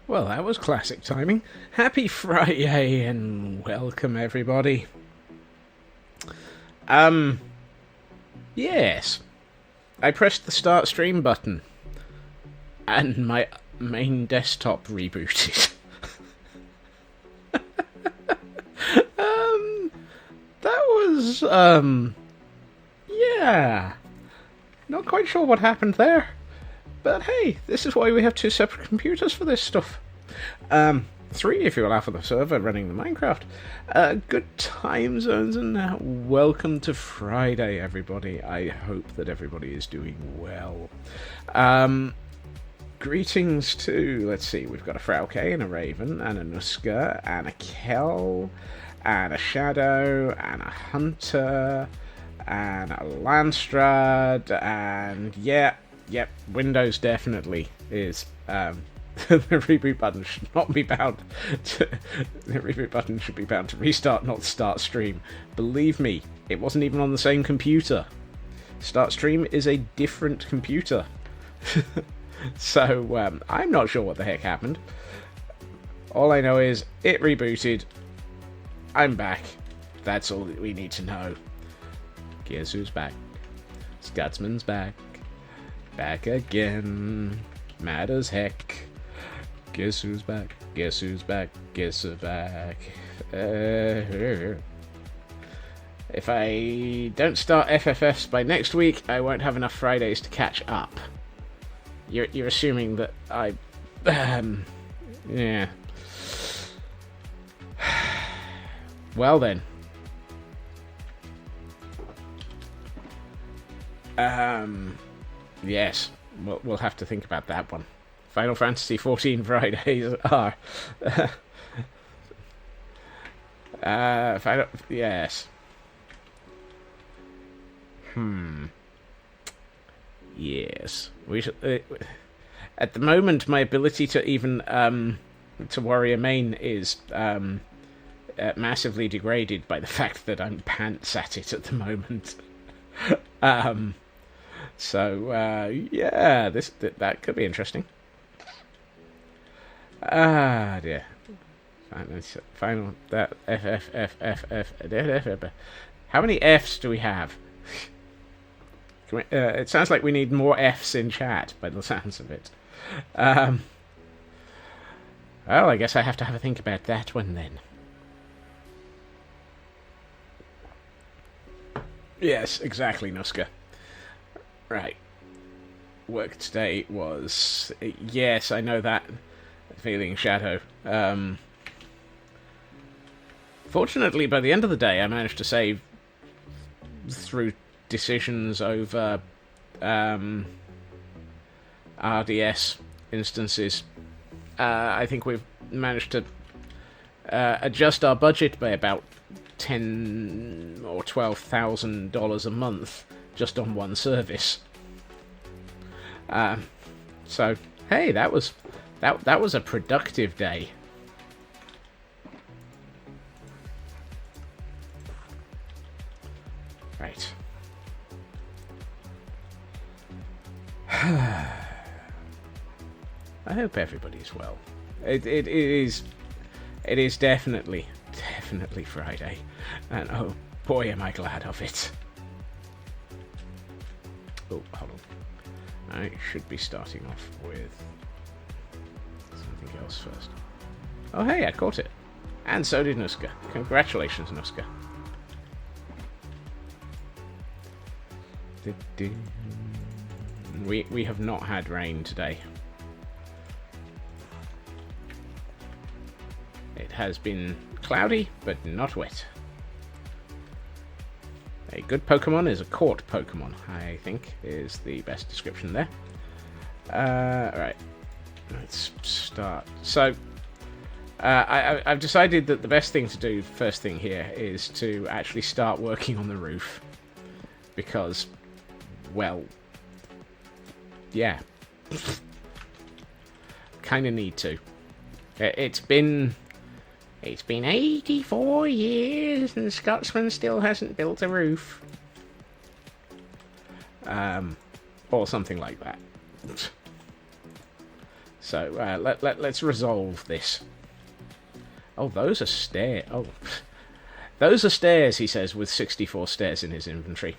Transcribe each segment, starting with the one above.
Well, that was classic timing. Happy Friday and welcome everybody. Yes. I pressed the start stream button and my main desktop rebooted. That was, yeah. Not quite sure what happened there. But hey, this is why we have two separate computers for this stuff. Three if you allow for the server running the Minecraft. Good time zones and welcome to Friday, everybody. I hope that everybody is doing well. Greetings to, let's see, we've got a Frauke and a Raven and a Nuska and a Kel and a Shadow and a Hunter and a Landstrad and yep, Windows definitely is the reboot button should not be bound to the reboot button should be bound to restart, not start stream. Believe me, it wasn't even on the same computer. Start stream is a different computer. So I'm not sure what the heck happened. All I know is it rebooted. I'm back. That's all that we need to know. Guess who's back? Scotsman's back. Back again. Mad as heck. Guess who's back? Guess who's back? Guess who's back? If I don't start FFFs by next week, I won't have enough Fridays to catch up. You're assuming that I... yeah. Well then. Yes. We'll have to think about that one. Final Fantasy XIV Fridays are... yes. Yes. We should, at the moment, my ability to even to warrior main is massively degraded by the fact that I'm pants at it at the moment. So yeah, that could be interesting. Ah dear. Final that F. How many Fs do we have? It sounds like we need more Fs in chat, by the sounds of it. Well, I guess I have to have a think about that one then. Yes, exactly, Nuska. Right. Work today was... Yes, I know that feeling, Shadow. Fortunately, by the end of the day, I managed to save through decisions over RDS instances. I think we've managed to adjust our budget by about $10,000 or $12,000 a month just on one service. So hey, that was a productive day. Right. I hope everybody's well. It is definitely Friday, and oh boy, am I glad of it. Oh, hold on. I should be starting off with something else first. Oh hey, I caught it, and so did Nuska. Congratulations, Nuska. We have not had rain today. It has been cloudy, but not wet. A good Pokemon is a caught Pokemon, I think, is the best description there. Right. Let's start. So, I've decided that the best thing to do first thing here is to actually start working on the roof. Because, well, yeah. Kind of need to. It's been 84 years and Scotsman still hasn't built a roof. Or something like that. So let's resolve this. Oh, those are stairs. Oh, those are stairs, he says, with 64 stairs in his inventory.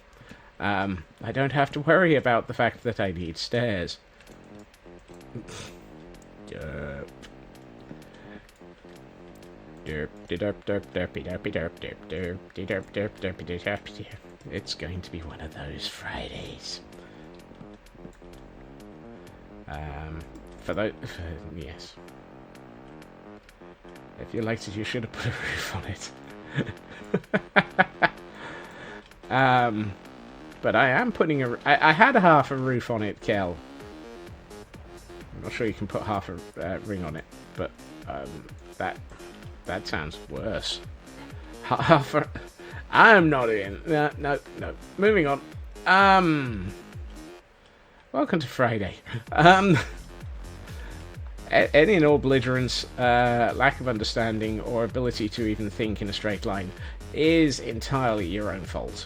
I don't have to worry about the fact that I need stairs. Derp. Derp, derp, derp, derpy, derpy, derp, derp, derp, derp, derp, derpy, derp, derp. It's going to be one of those Fridays. Yes. If you liked it, you should have put a roof on it. But I am putting I had half a roof on it, Kel. I'm not sure you can put half a ring on it, but that sounds worse. Half a... I'm not in. No. Moving on. Welcome to Friday. Any and all belligerence, lack of understanding, or ability to even think in a straight line is entirely your own fault.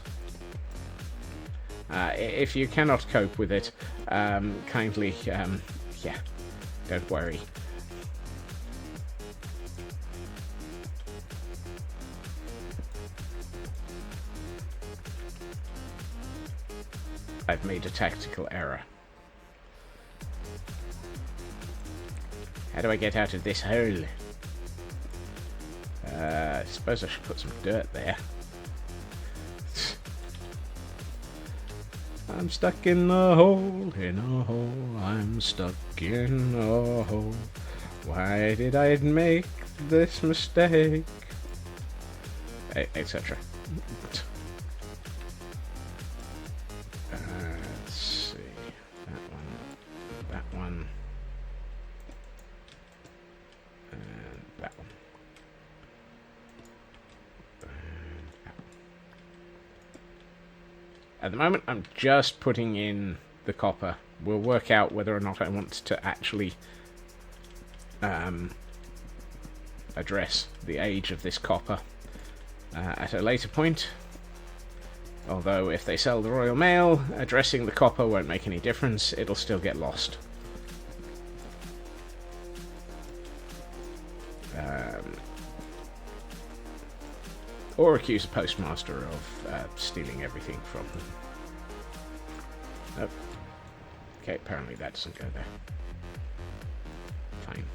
If you cannot cope with it, kindly, don't worry. I've made a tactical error. How do I get out of this hole? I suppose I should put some dirt there. I'm stuck in a hole, I'm stuck in a hole. Why did I make this mistake? Etc. Let's see. That one. And that one. At the moment, I'm just putting in the copper. We'll work out whether or not I want to actually address the age of this copper at a later point. Although, if they sell the Royal Mail, addressing the copper won't make any difference. It'll still get lost. Or accuse a postmaster of stealing everything from them. Nope. Okay, apparently that doesn't go there. Fine.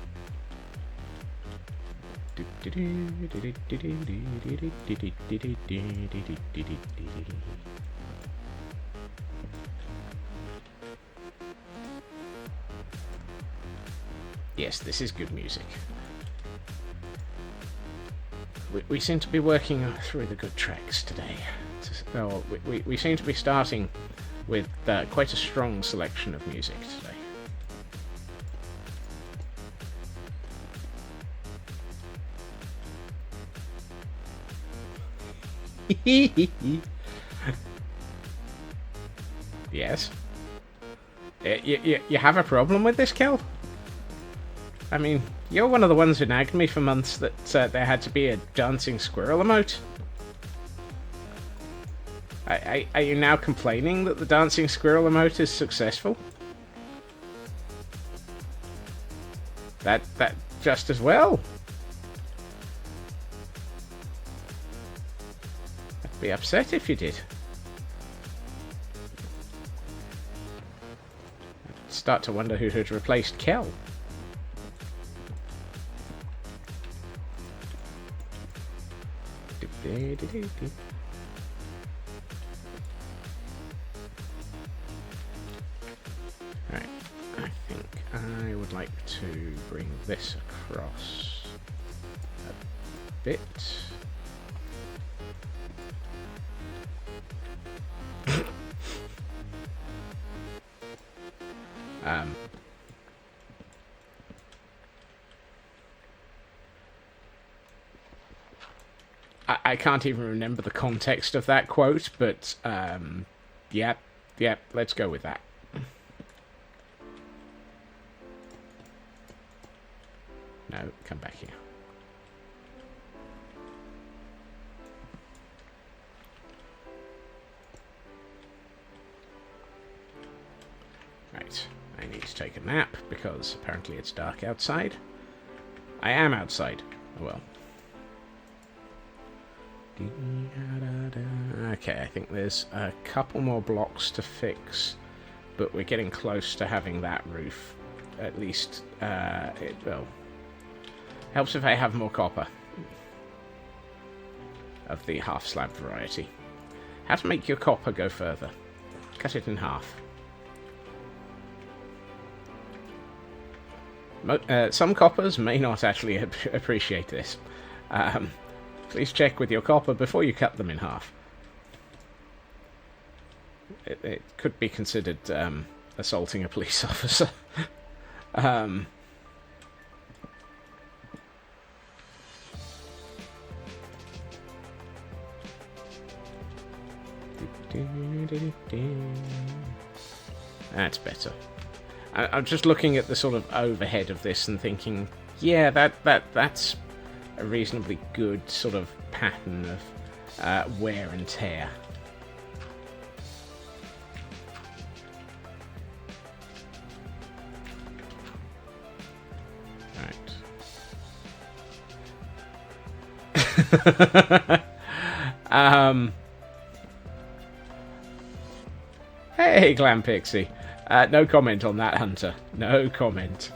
Yes, this is good music. We seem to be working through the good tracks today. Well, we seem to be starting with quite a strong selection of music today. Yes? You have a problem with this, Kel? I mean, you're one of the ones who nagged me for months that there had to be a dancing squirrel emote. Are you now complaining that the dancing squirrel emote is successful? That just as well. I'd be upset if you did. I'd start to wonder who had replaced Kel. Right, I think I would like to bring this across a bit. I can't even remember the context of that quote, but yeah, let's go with that. No, come back here. Right, I need to take a nap, because apparently it's dark outside. I am outside. Oh well. Okay, I think there's a couple more blocks to fix, but we're getting close to having that roof. At least, it will. Helps if I have more copper. Of the half-slab variety. How to make your copper go further. Cut it in half. Some coppers may not actually appreciate this. Please check with your copper before you cut them in half. It could be considered assaulting a police officer. That's better. I'm just looking at the sort of overhead of this and thinking, yeah, that's a reasonably good sort of pattern of wear and tear. Right. Hey, Glam Pixie. No comment on that, Hunter. No comment.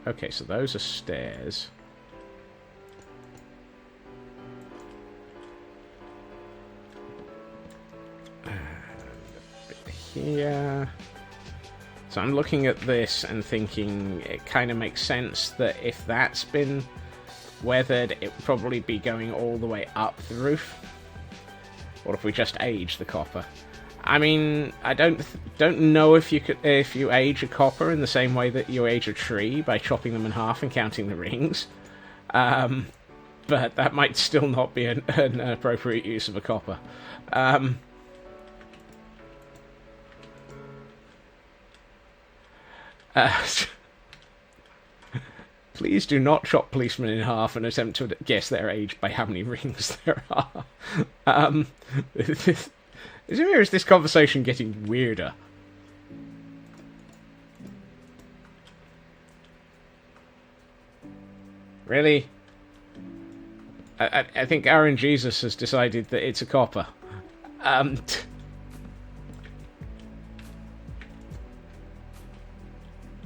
Okay, so those are stairs. Here. So I'm looking at this and thinking it kind of makes sense that if that's been weathered, it would probably be going all the way up the roof. Or if we just age the copper. I mean, I don't know if you age a copper in the same way that you age a tree by chopping them in half and counting the rings. But that might still not be an appropriate use of a copper. Please do not chop policemen in half and attempt to guess their age by how many rings there are. Is this conversation getting weirder? Really? I think Aaron Jesus has decided that it's a copper.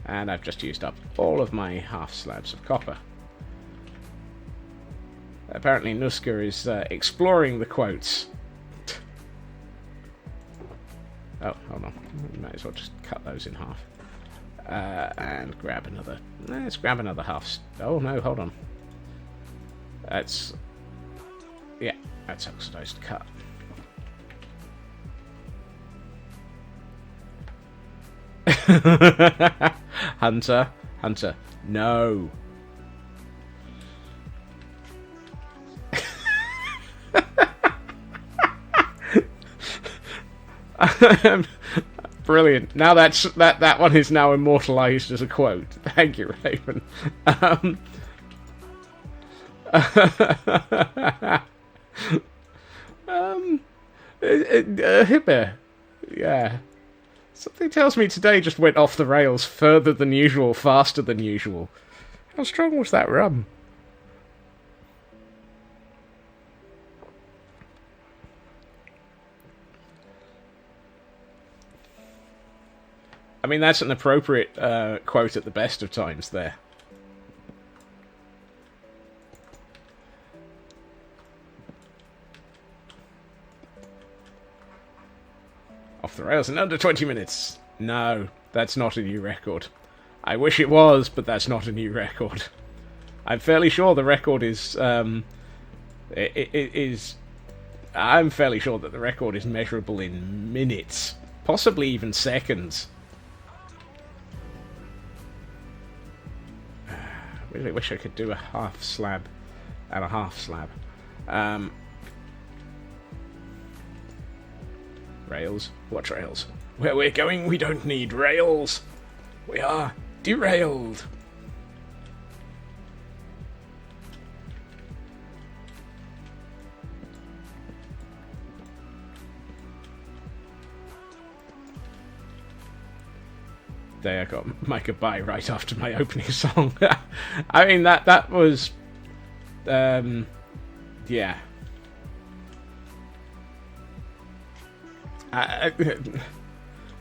And I've just used up all of my half slabs of copper. Apparently Nuska is exploring the quotes. Oh, hold on. Might as well just cut those in half. And grab another... Let's grab another half... Oh, no, hold on. That's... Yeah, that's oxidized cut. Hunter, no. Brilliant. Now that one is now immortalized as a quote. Thank you, Raven. Hibber. Yeah. Something tells me today just went off the rails further than usual, faster than usual. How strong was that rum? I mean, that's an appropriate quote at the best of times there. Off the rails in under 20 minutes. No, that's not a new record. I wish it was, but that's not a new record. I'm fairly sure the record is... I'm fairly sure that the record is measurable in minutes. Possibly even seconds. I really wish I could do a half slab and a half slab. Rails? What rails? Where we're going, we don't need rails. We are derailed. birthday, I got my goodbye right after my opening song. I mean, that was... yeah.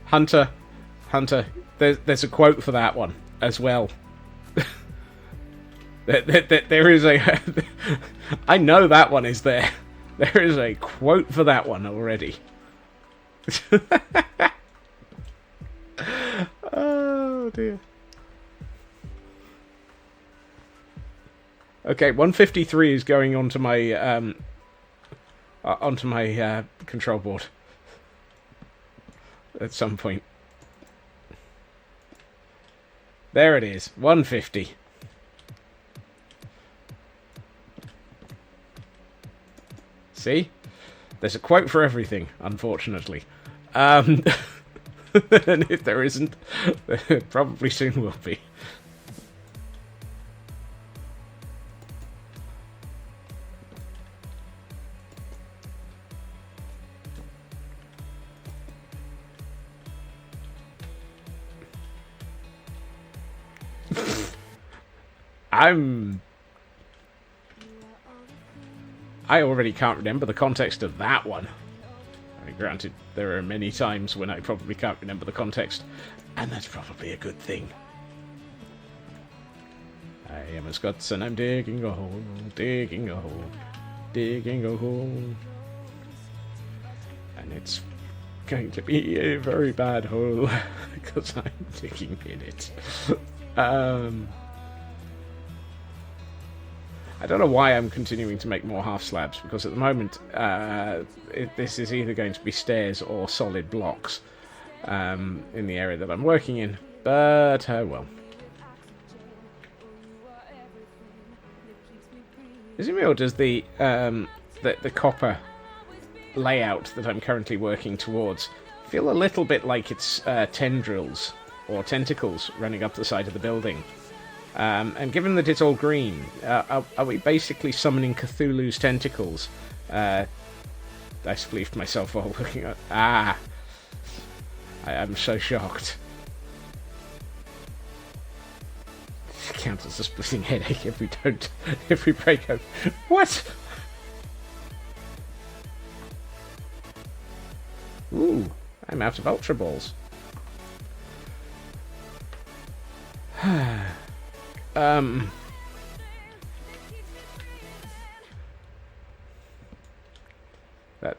Hunter, there's a quote for that one as well. There is a... I know that one is there. There is a quote for that one already. Oh dear. Okay, 153 is going onto my control board at some point. There it is, 150. See? There's a quote for everything, unfortunately. And if there isn't, there probably soon will be. I already can't remember the context of that one. I mean, granted, there are many times when I probably can't remember the context, and that's probably a good thing. I am a Scots and I'm digging a hole, digging a hole, digging a hole. And it's going to be a very bad hole, because I'm digging in it. I don't know why I'm continuing to make more half slabs, because at the moment this is either going to be stairs or solid blocks in the area that I'm working in, but oh well. Is it me, or does the copper layout that I'm currently working towards feel a little bit like it's tendrils or tentacles running up the side of the building? And given that it's all green, are we basically summoning Cthulhu's tentacles? I spleefed myself while looking at... Ah! I'm so shocked. It counts as a splitting headache if we break up. What? Ooh, I'm out of Ultra Balls.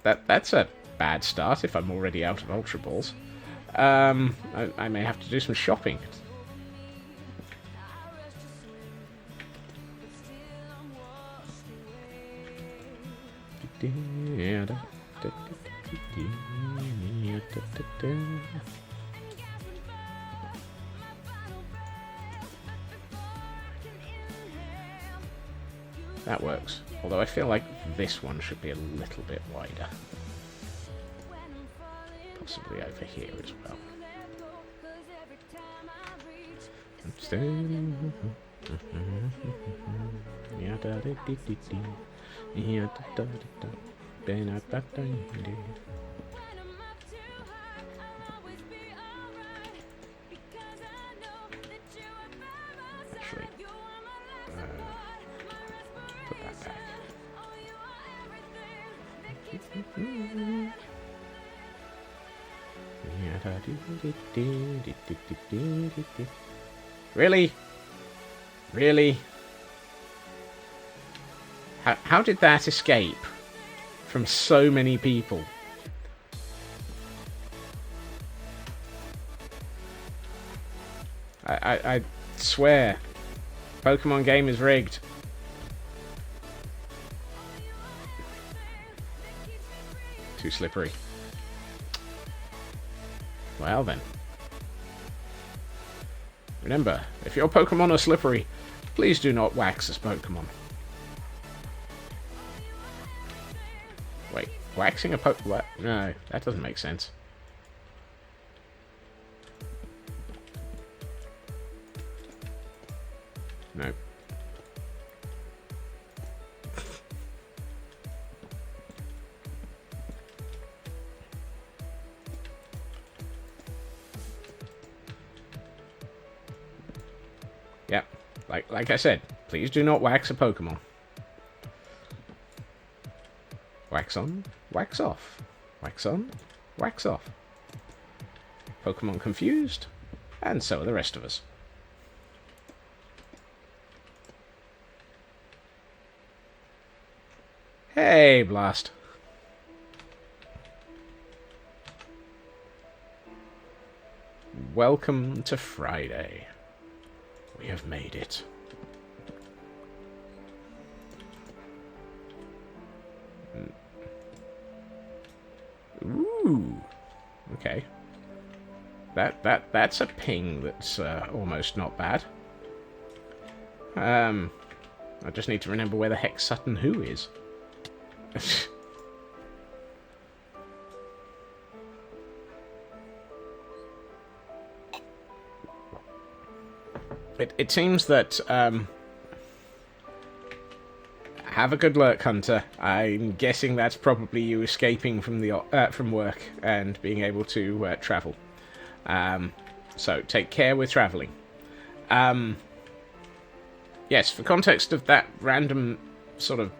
That's a bad start if I'm already out of Ultra Balls. I may have to do some shopping. That works. Although I feel like this one should be a little bit wider. Possibly over here as well. Actually, put that back. Really? Really? How did that escape from so many people? I swear, Pokemon game is rigged. Too slippery. Well then. Remember, if your Pokemon are slippery, please do not wax as Pokemon. Wait, waxing a Pokemon? No, that doesn't make sense. No. Like I said, please do not wax a Pokemon. Wax on, wax off. Wax on, wax off. Pokemon confused, and so are the rest of us. Hey, Blast. Welcome to Friday. We have made it. Ooh. Okay. That's a ping that's almost not bad. I just need to remember where the heck Sutton Hoo is. It seems that have a good luck, Hunter. I'm guessing that's probably you escaping from the from work and being able to travel. So take care with traveling. Yes, for context of that random sort of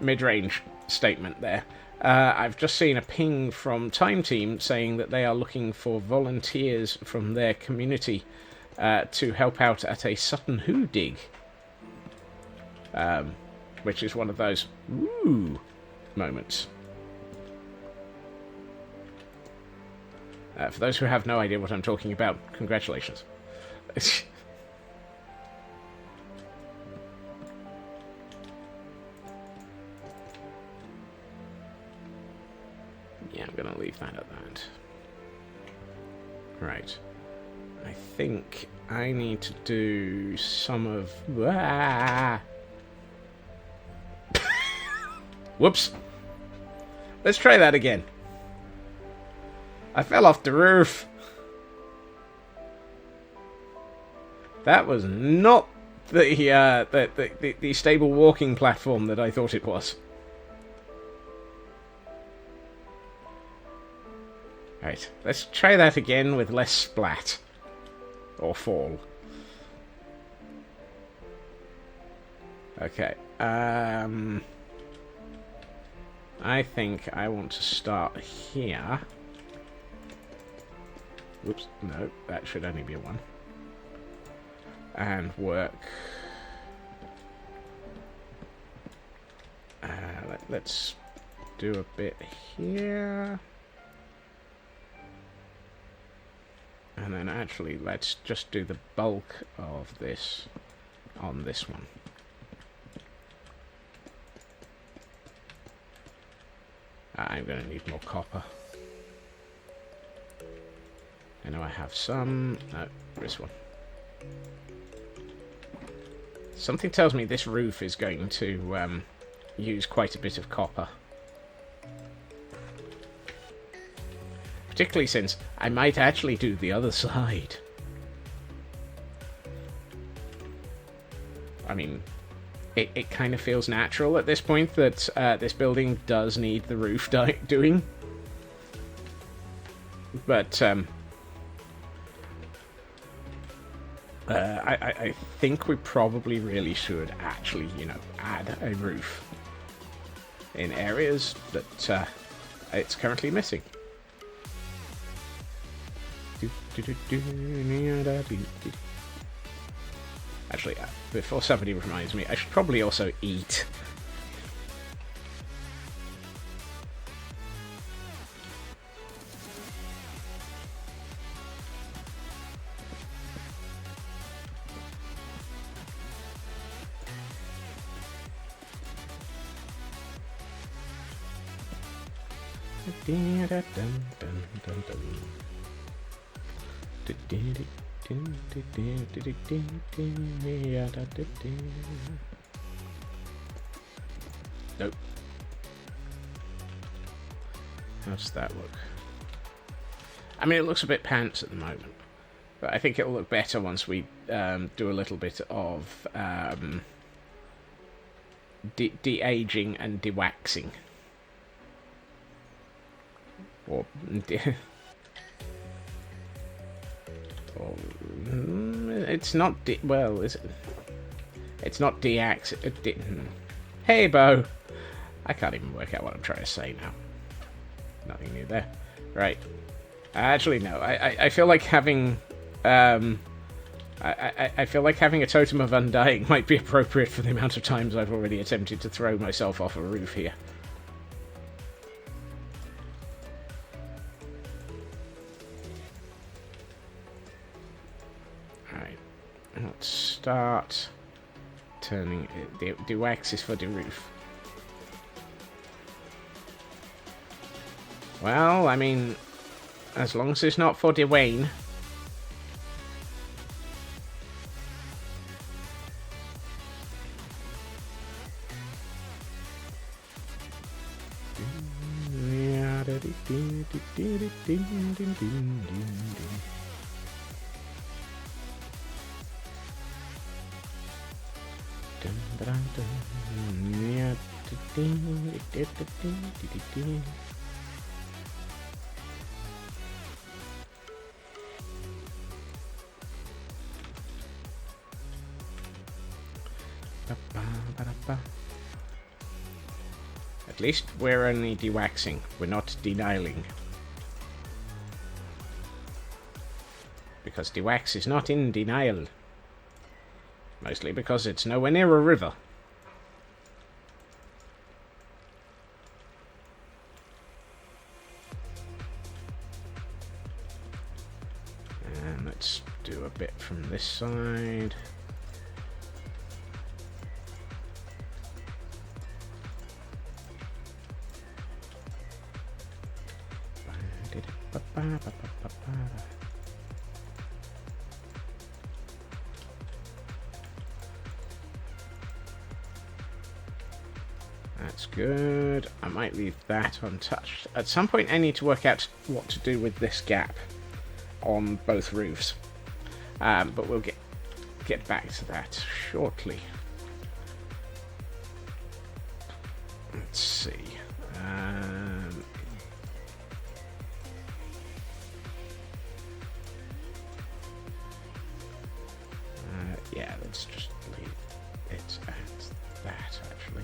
mid-range statement there, I've just seen a ping from Time Team saying that they are looking for volunteers from their community to help out at a Sutton Hoo dig. Which is one of those ooh moments. For those who have no idea what I'm talking about, congratulations. Yeah, I'm going to leave that at that. Right. I think I need to do some of... Whoops. Let's try that again. I fell off the roof. That was not the stable walking platform that I thought it was. Right, let's try that again with less splat. Or fall. Okay, I think I want to start here. Whoops, no, that should only be a one. And work. Let's do a bit here. And then actually, let's just do the bulk of this on this one. I'm going to need more copper. I know I have some. No, this one. Something tells me this roof is going to use quite a bit of copper. Particularly since I might actually do the other side. I mean, it kind of feels natural at this point that this building does need the roof doing. But I think we probably really should actually, add a roof in areas that it's currently missing. Actually, before somebody reminds me, I should probably also eat. Nope. How does that look? I mean, it looks a bit pants at the moment, but I think it'll look better once we do a little bit of de-aging and de-waxing. Or it's not well, is it? It's not Hey, Bo! I can't even work out what I'm trying to say now. Nothing new there. Right. Actually, no. I feel like having... I feel like having a totem of undying might be appropriate for the amount of times I've already attempted to throw myself off a roof here. Alright. Let's start turning... The wax is for the roof. Well, I mean, as long as it's not for Dwayne. At least we're only dewaxing, we're not denialing. Because dewax is not in denial. Mostly because it's nowhere near a river. And let's do a bit from this side. That's good. I might leave that untouched. At some point I need to work out what to do with this gap on both roofs. But we'll get back to that shortly. Let's see. Yeah, let's just leave it at that, actually.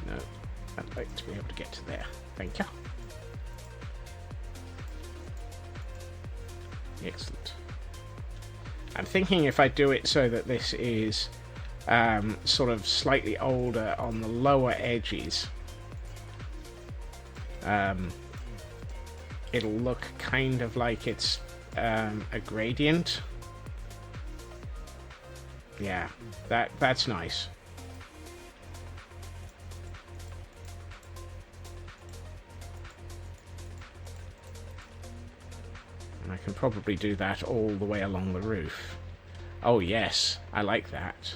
No, I'd like to be able to get to there. Thank you. Excellent. I'm thinking if I do it so that this is sort of slightly older on the lower edges, it'll look kind of like it's a gradient. Yeah, that's nice. And I can probably do that all the way along the roof. Oh yes, I like that.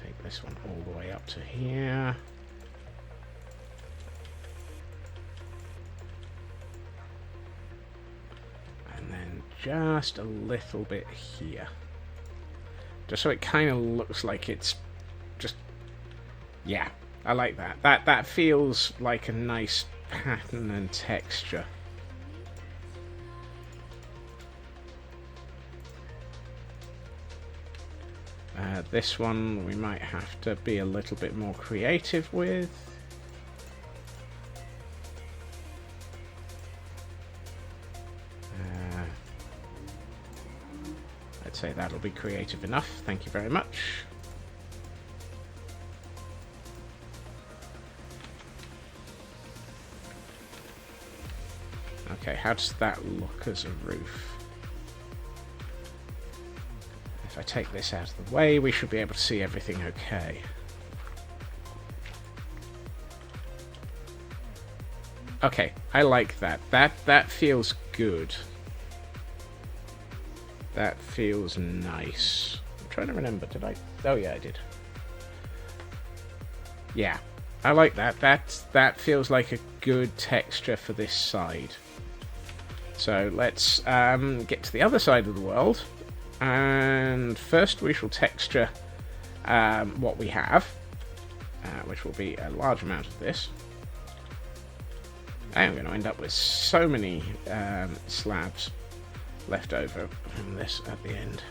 Take this one all the way up to here. And then just a little bit here. Just so it kind of looks like it's just... Yeah, I like that. That feels like a nice pattern and texture. This one we might have to be a little bit more creative with. I'd say that'll be creative enough. Thank you very much. Okay, how does that look as a roof? If I take this out of the way, we should be able to see everything okay. Okay, I like that. That feels good. That feels nice. I'm trying to remember, did I? Oh yeah, I did. Yeah, I like that. That feels like a good texture for this side. So let's get to the other side of the world. And first we shall texture what we have, which will be a large amount of this. I am going to end up with so many slabs left over from this at the end.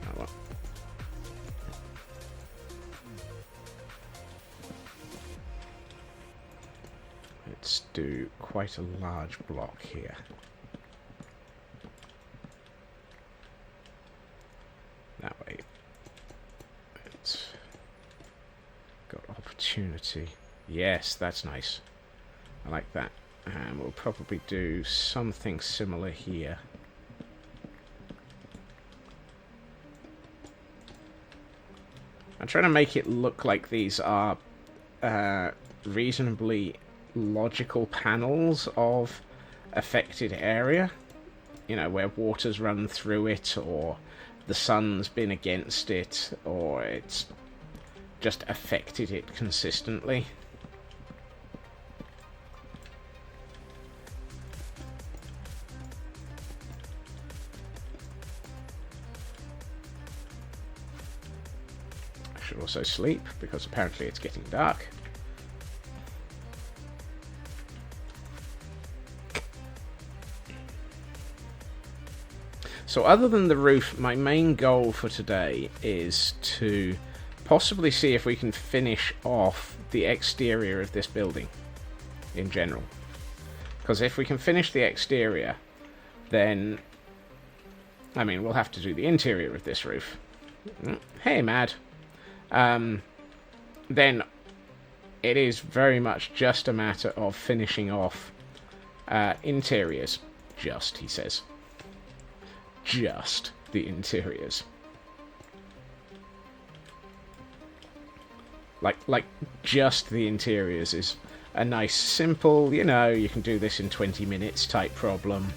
Oh, well. Let's do quite a large block here. That way it's got opportunity. Yes, that's nice. I like that. And we'll probably do something similar here. I'm trying to make it look like these are reasonably logical panels of affected area. You know, where water's run through it, or the sun's been against it, or it's just affected it consistently. I should also sleep, because apparently it's getting dark. So other than the roof, my main goal for today is to possibly see if we can finish off the exterior of this building in general. Because if we can finish the exterior, then, I mean, we'll have to do the interior of this roof. Hey, Mad. Then it is very much just a matter of finishing off interiors. Just, he says. Just the interiors. Like just the interiors is a nice, simple, you know, you can do this in 20 minutes type problem.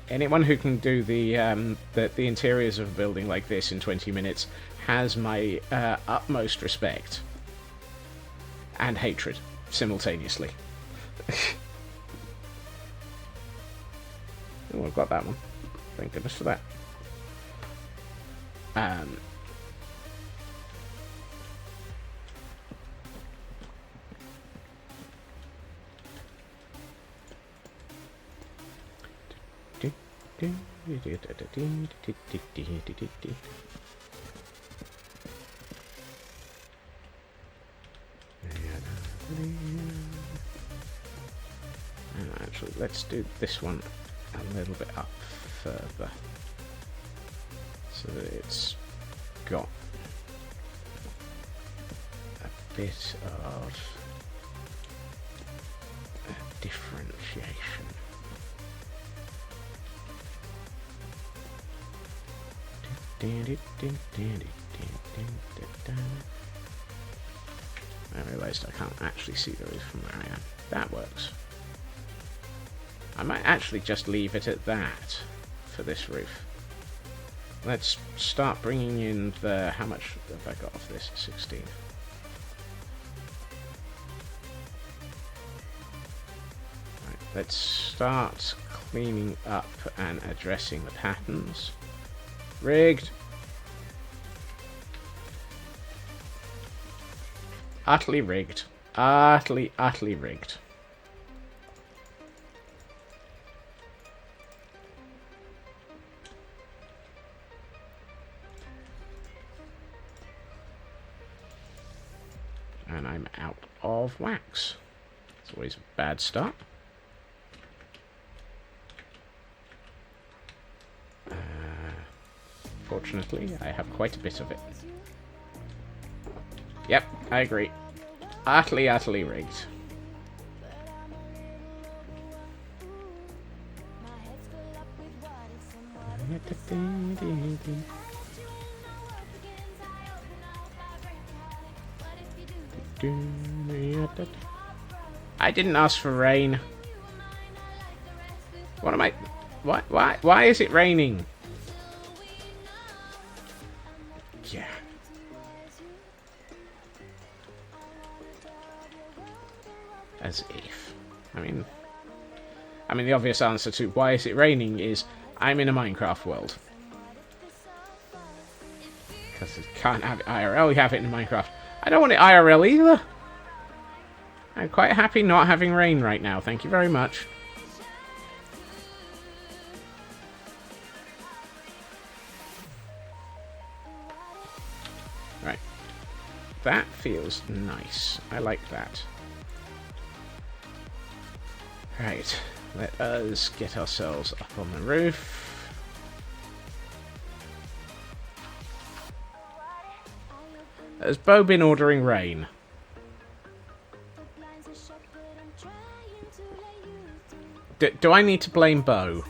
Anyone who can do the interiors of a building like this in 20 minutes has my utmost respect and hatred simultaneously. Oh, I've got that one. Thank goodness for that. Actually, let's do this one a little bit up further, so that it's got a bit of a differentiation. I realised I can't actually see the roof from where I am. That works. I might actually just leave it at that for this roof. Let's start bringing in the... How much have I got off this? 16. Right, let's start cleaning up and addressing the patterns. Rigged. Utterly rigged. Utterly rigged. And I'm out of wax. It's always a bad start. Fortunately, I have quite a bit of it. Yep, I agree. Utterly rigged. I didn't ask for rain. What am I... Why is it raining? Yeah. As if. I mean, the obvious answer to why is it raining is I'm in a Minecraft world. Because you can't have it IRL, you have it in Minecraft. I don't want it IRL either. I'm quite happy not having rain right now, thank you very much. Right. That feels nice. I like that. Right. Let us get ourselves up on the roof. Has Bo been ordering rain? Do I need to blame Bo?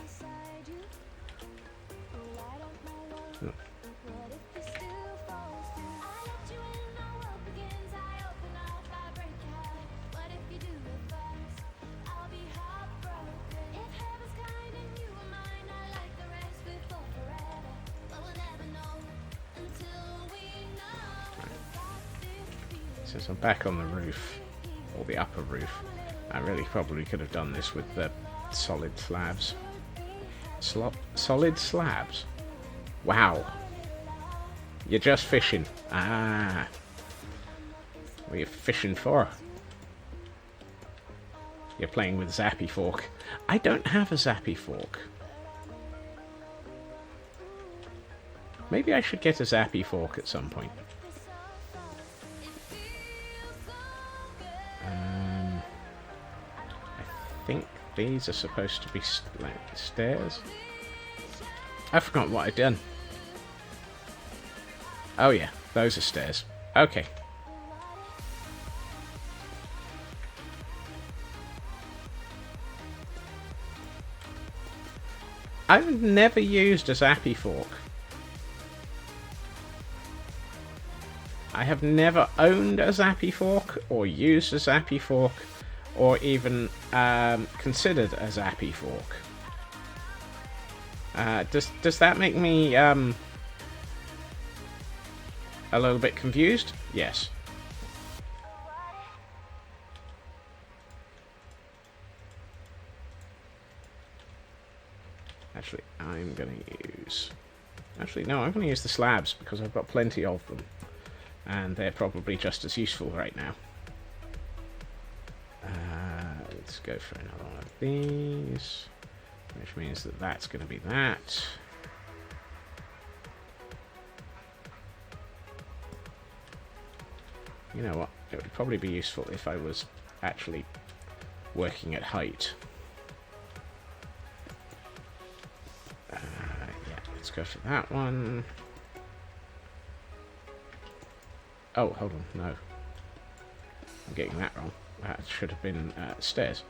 Since I'm back on the roof, or the upper roof, I really probably could have done this with the solid slabs. Solid slabs? Wow. You're just fishing. Ah. What are you fishing for? You're playing with Zappy Fork. I don't have a Zappy Fork. Maybe I should get a Zappy Fork at some point. I think these are supposed to be stairs. I forgot what I'd done. Oh yeah, those are stairs. Okay. I've never used a Zappy Fork. I have never owned a Zappy Fork, or used a Zappy Fork, or even considered a Zappy Fork. Does that make me a little bit confused? Yes. Actually, I'm going to use... Actually, no, I'm going to use the slabs because I've got plenty of them. And they're probably just as useful right now. Let's go for another one of these. Which means that that's going to be that. You know what? It would probably be useful if I was actually working at height. Yeah, let's go for that one. Oh, hold on, no. I'm getting that wrong. That should have been stairs.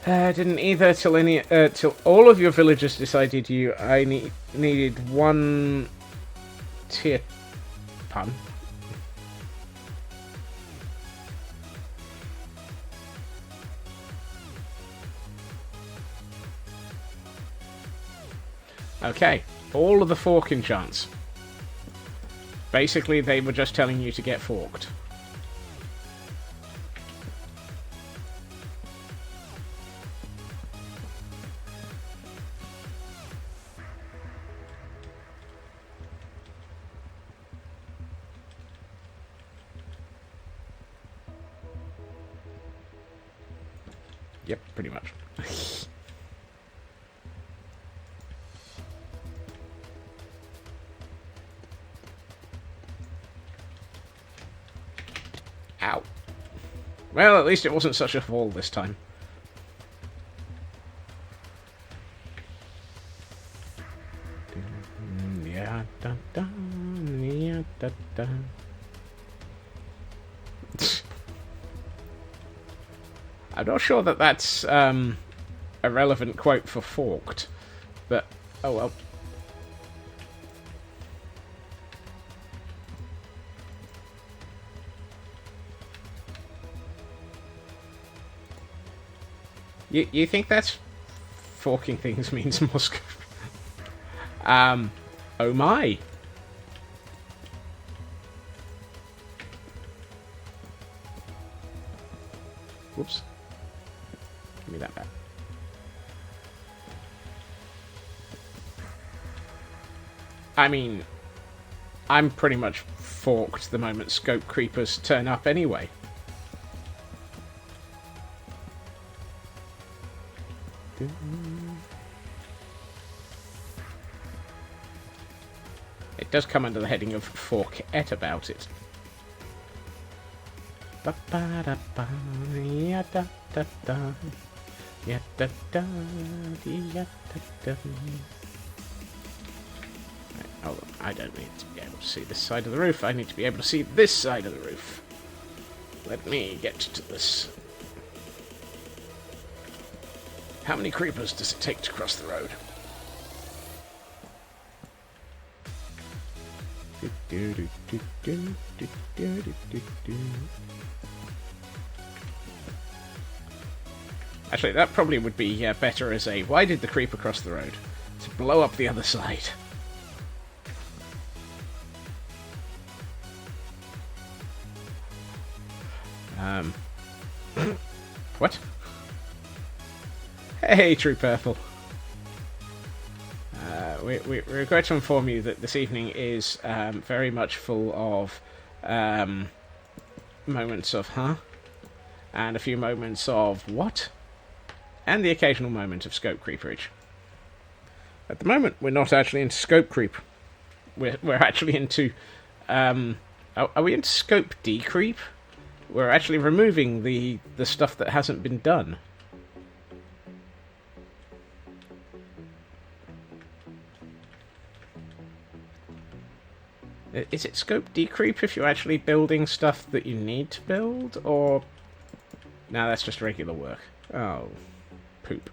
Didn't either till all of your villagers decided needed one tier pun. Okay, all of the fork enchants. Basically, they were just telling you to get forked. Yep, pretty much. Ow. Well, at least it wasn't such a fall this time. I'm not sure that that's a relevant quote for forked. But, oh well. You think that's forking things means more scope? Oh my. Whoops. Give me that back. I mean, I'm pretty much forked the moment scope creepers turn up anyway. It does come under the heading of forkette about it. Hold on, I don't need to be able to see this side of the roof. I need to be able to see this side of the roof. Let me get to this. How many creepers does it take to cross the road? Actually, that probably would be better as a why did the creeper cross the road? To blow up the other side. What? Hey, True Purple. We regret to inform you that this evening is very much full of moments of huh? And a few moments of what? And the occasional moment of scope creeperage. At the moment, we're not actually into scope creep. We're actually into... are we into scope decreep? We're actually removing the stuff that hasn't been done. Is it scope decreep if you're actually building stuff that you need to build, or... No, that's just regular work. Oh, poop.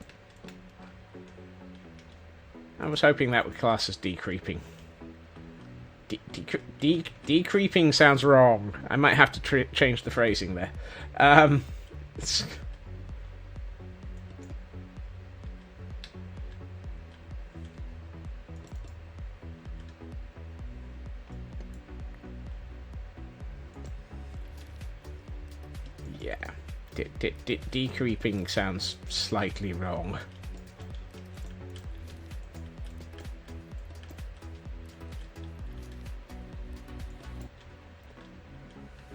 I was hoping that would class as decreeping. Decreeping sounds wrong. I might have to change the phrasing there. Yeah. Decreeping sounds slightly wrong.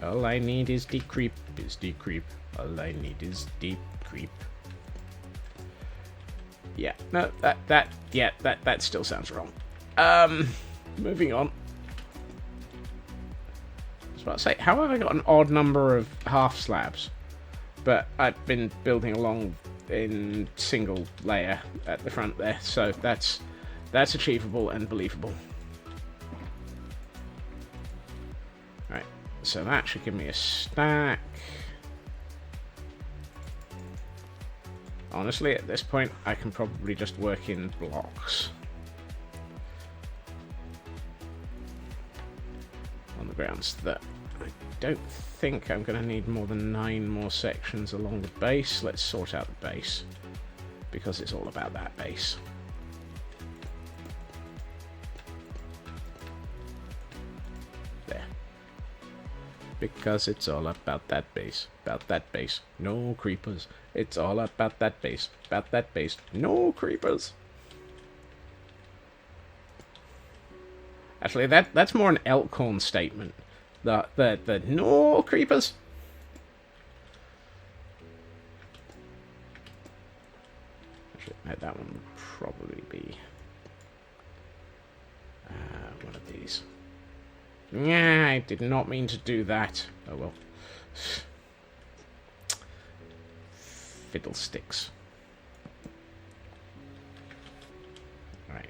All I need is decreep, All I need is decreep. Yeah, no, that still sounds wrong. Moving on. I was about to say, how have I got an odd number of half slabs? But I've been building along in single layer at the front there, so that's achievable and believable. Right, so that should give me a stack. Honestly, at this point, I can probably just work in blocks. On the grounds that I don't think I'm going to need more than 9 more sections along the base. Let's sort out the base, because it's all about that base. There. Because it's all about that base. About that base. No creepers. It's all about that base. About that base. No creepers. Actually, that's more an Elkhorn statement. The no creepers. Actually, no, that one would probably be one of these. Yeah, I did not mean to do that. Oh well. Fiddlesticks. Right.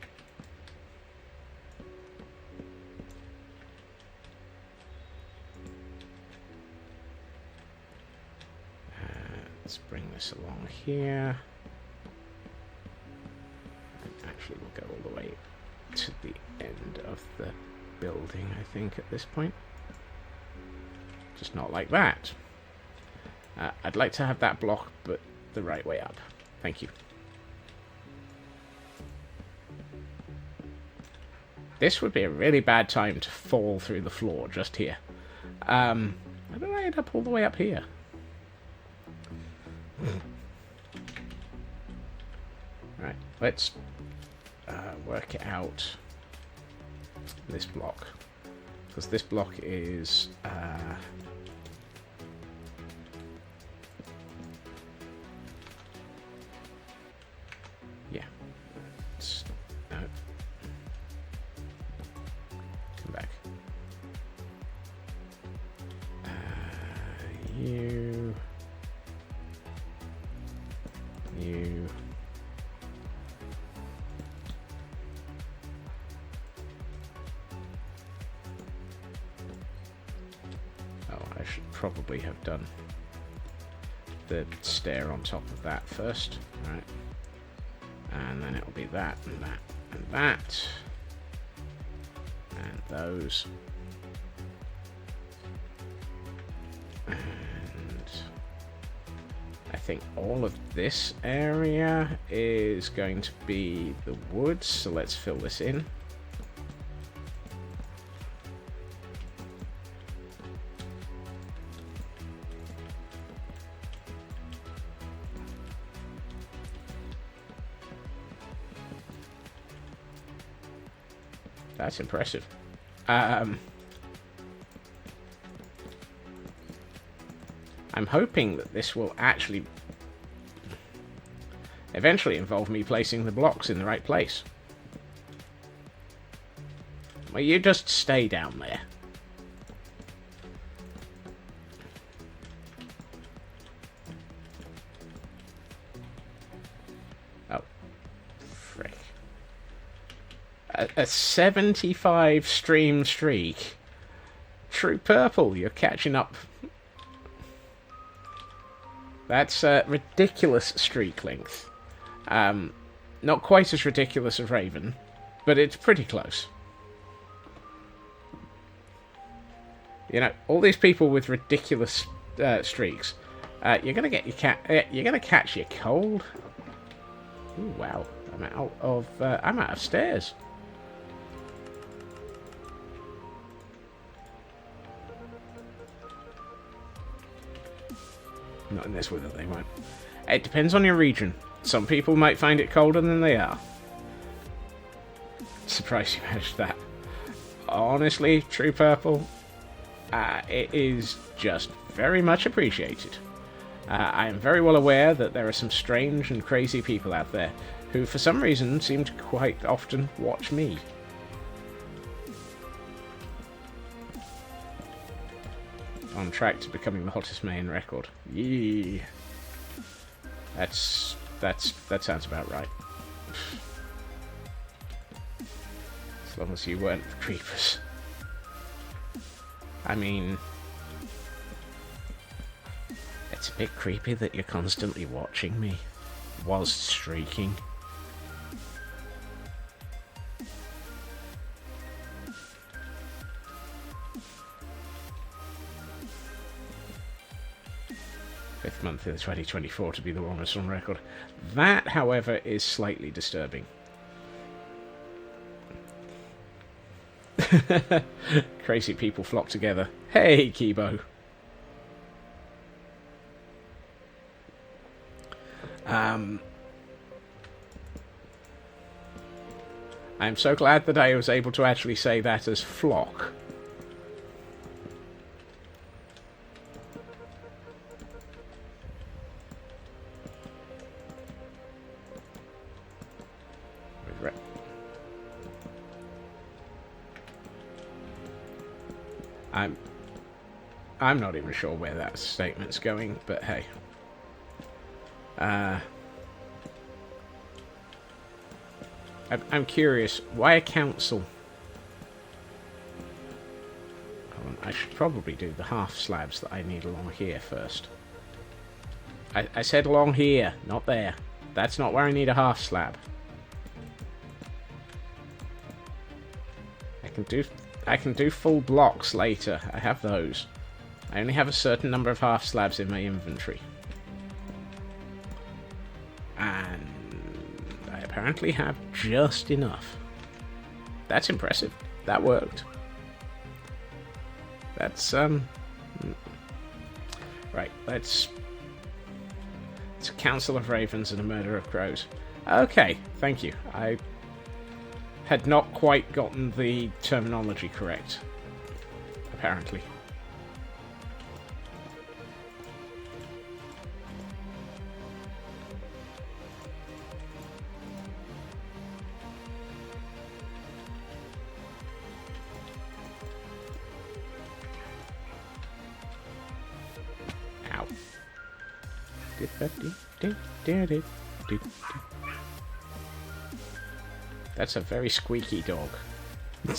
Let's bring this along here. actually will go all the way to the end of the building, I think, at this point. Just not like that. I'd like to have that block, but the right way up. Thank you. This would be a really bad time to fall through the floor just here. Why did I end up all the way up here? Right, let's work it out. This block. Because this block is... yeah. No. Come back. You... Oh, I should probably have done the stair on top of that first, right? And then it'll be that and that and that. And those. And I think all of this area is going to be the woods, so let's fill this in. That's impressive. I'm hoping that this will actually eventually involve me placing the blocks in the right place. Well, you just stay down there. Oh, frick. A 75 stream streak. True purple, you're catching up. That's a ridiculous streak length. Not quite as ridiculous as Raven, but it's pretty close. You know, all these people with ridiculous streaks, you're gonna get you're gonna catch your cold. Ooh, wow, I'm out of stairs. Not in this weather, they won't. It depends on your region. Some people might find it colder than they are. Surprised you managed that. Honestly, True Purple, it is just very much appreciated. I am very well aware that there are some strange and crazy people out there who, for some reason, seem to quite often watch me. On track to becoming the hottest main record. Yee. That sounds about right. As long as you weren't the creepers. I mean, it's a bit creepy that you're constantly watching me whilst streaking. Fifth month in 2024 to be the warmest on record. That, however, is slightly disturbing. Crazy people flock together. Hey, Kibo. I'm so glad that I was able to actually say that as flock. I'm not even sure where that statement's going, but hey. I'm curious, why a council? Hold on, I should probably do the half slabs that I need along here first. I said along here, not there. That's not where I need a half slab. I can do full blocks later. I have those. I only have a certain number of half slabs in my inventory. And I apparently have just enough. That's impressive. That worked. That's right, it's a council of ravens and a murder of crows. Okay, thank you. I had not quite gotten the terminology correct, apparently. Ow. That's a very squeaky dog. I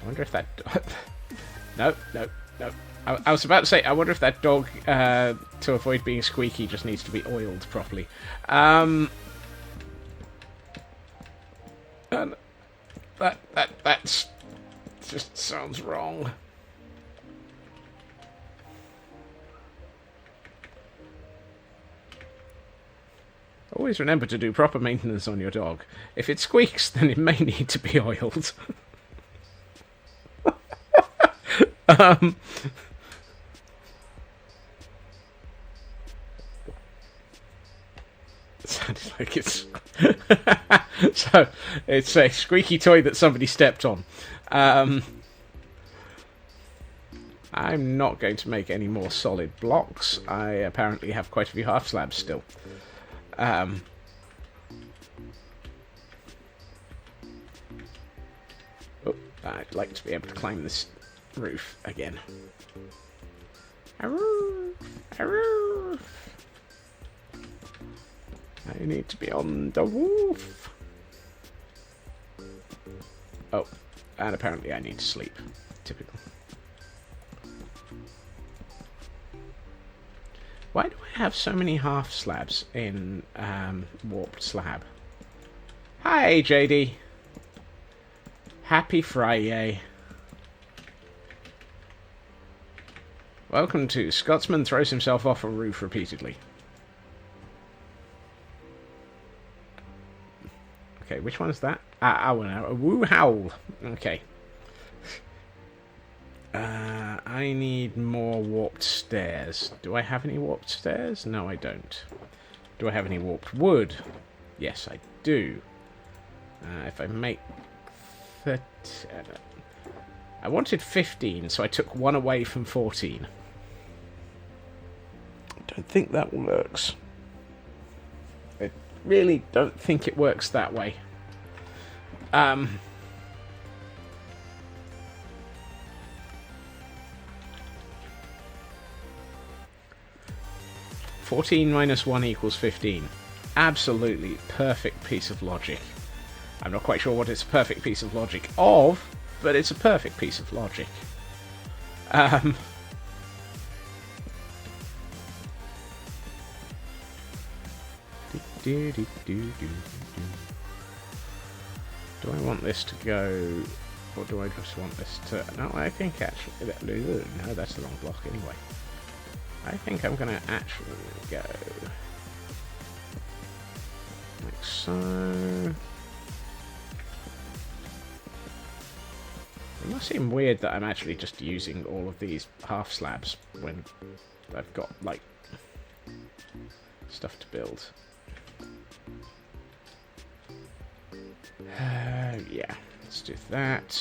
wonder if that... No. I was about to say, I wonder if that dog, to avoid being squeaky, just needs to be oiled properly. And that's just sounds wrong. Always remember to do proper maintenance on your dog. If it squeaks, then it may need to be oiled. It sounded like it's... So, it's a squeaky toy that somebody stepped on. I'm not going to make any more solid blocks. I apparently have quite a few half slabs still. I'd like to be able to climb this roof again. A roof. I need to be on the roof. Oh, and apparently I need to sleep. Typical. Why do I have so many half slabs in warped slab? Hi, JD. Happy Friday. Welcome to Scotsman Throws Himself Off a Roof Repeatedly. Okay, which one is that? I don't know. A woo howl. Okay. I need more warped stairs. Do I have any warped stairs? No, I don't. Do I have any warped wood? Yes, I do. If I make 30... I wanted 15, so I took one away from 14. I don't think that works. I really don't think it works that way. 14 minus 1 equals 15. Absolutely perfect piece of logic. I'm not quite sure what it's a perfect piece of logic of, but it's a perfect piece of logic. Do I want this to go, or do I just want this to... No, I think actually... No, that's the wrong block anyway. I think I'm going to actually go like so. It must seem weird that I'm actually just using all of these half slabs when I've got, like, stuff to build. Yeah, let's do that,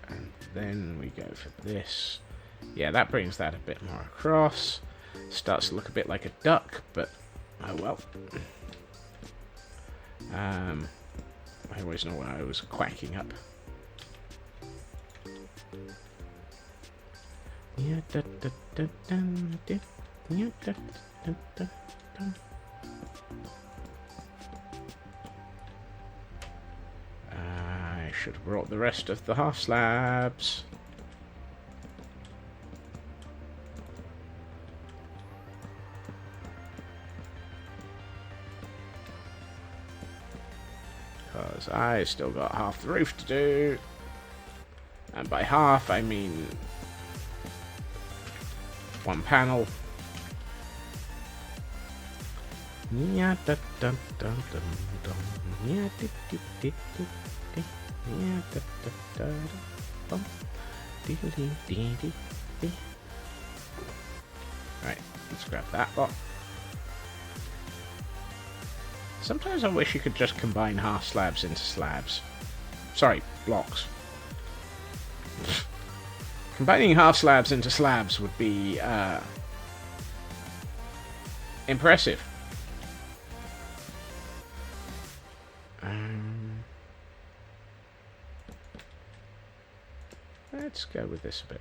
and then we go for this. Yeah, that brings that a bit more across. Starts to look a bit like a duck, but oh well. I always know when I was quacking up. I should have brought the rest of the half slabs. because I still got half the roof to do. And by half, I mean one panel. Yeah, da, da, da, da, da. Yeah, di, di, di, di, di. Yeah, da, da, da, da. Di, di, di, di, di. Right, let's grab that lot. Sometimes I wish you could just combine half slabs into slabs. Sorry, blocks. Combining half slabs into slabs would be impressive. Let's go with this a bit.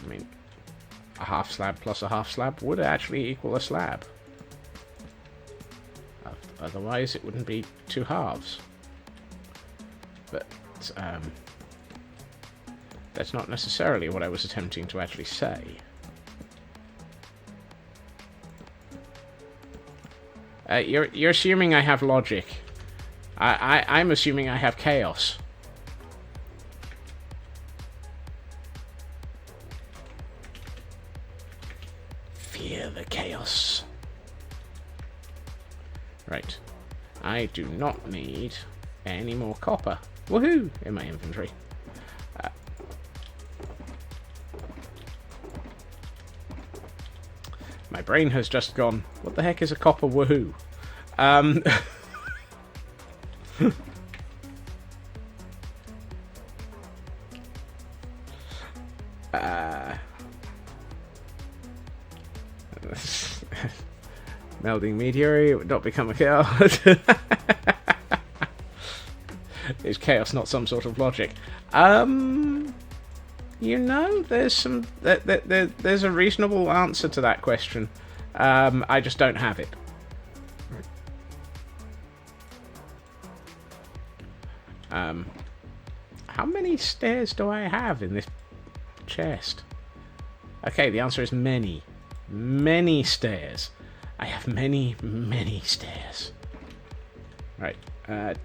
I mean, a half slab plus a half slab would actually equal a slab. Otherwise, it wouldn't be two halves. But that's not necessarily what I was attempting to actually say. You're assuming I have logic. I'm assuming I have chaos. Fear the chaos. Right. I do not need any more copper. Woohoo! In my inventory. My brain has just gone, what the heck is a copper woohoo? Melding meteorite, it would not become a chaos. Is chaos not some sort of logic? You know, there's some there's a reasonable answer to that question. I just don't have it. How many stairs do I have in this chest? Okay, the answer is many. Many stairs. I have many, many stairs. Right.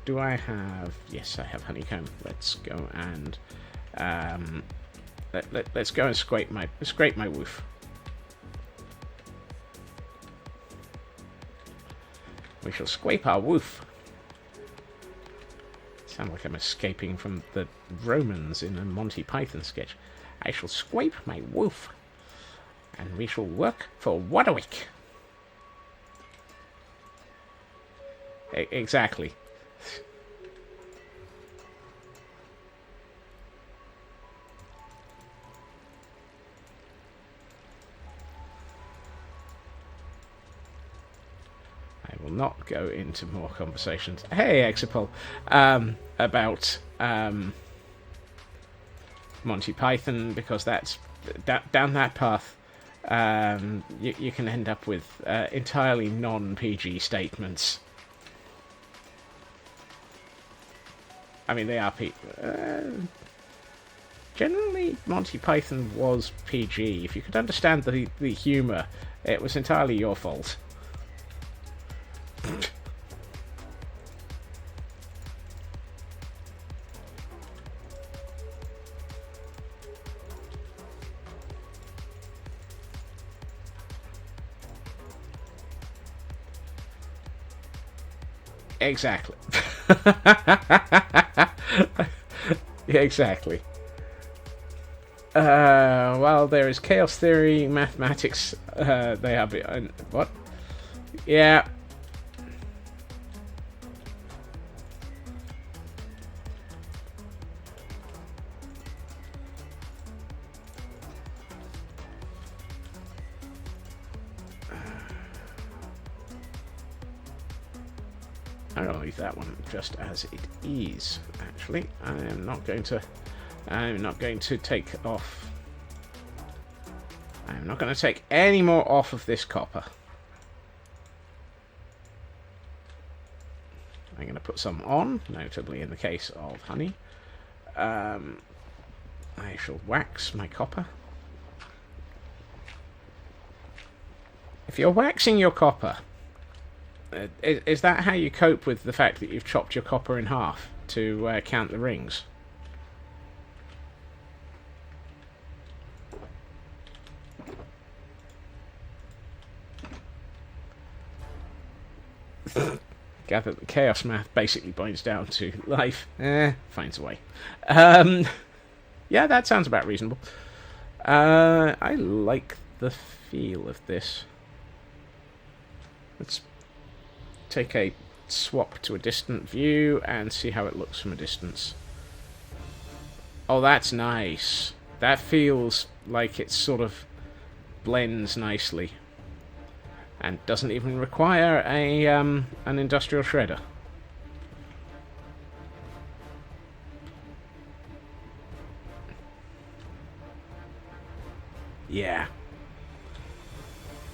Do I have... Yes, I have honeycomb. Let's go and... Let's go and scrape my woof. We shall scrape our woof. Sound like I'm escaping from the Romans in a Monty Python sketch. I shall scrape my woof, and we shall work for Wadwick. Exactly. I will not go into more conversations. Hey, Exipol, about Monty Python, because that's down that path. You can end up with entirely non-PG statements. I mean, they are generally, Monty Python was PG. If you could understand the humour, it was entirely your fault. Exactly. Yeah, exactly. Well, there is chaos theory, mathematics. They have what? Yeah. I'm going to leave that one just as it is. Actually, I'm not going to take off. I'm not going to take any more off of this copper. I'm going to put some on, notably in the case of honey. I shall wax my copper. If you're waxing your copper, is that how you cope with the fact that you've chopped your copper in half to count the rings? Gather that chaos math basically boils down to life finds a way. Yeah, that sounds about reasonable. I like the feel of this. Let's take a swap to a distant view and see how it looks from a distance. Oh, that's nice. That feels like it sort of blends nicely. And doesn't even require a an industrial shredder. Yeah.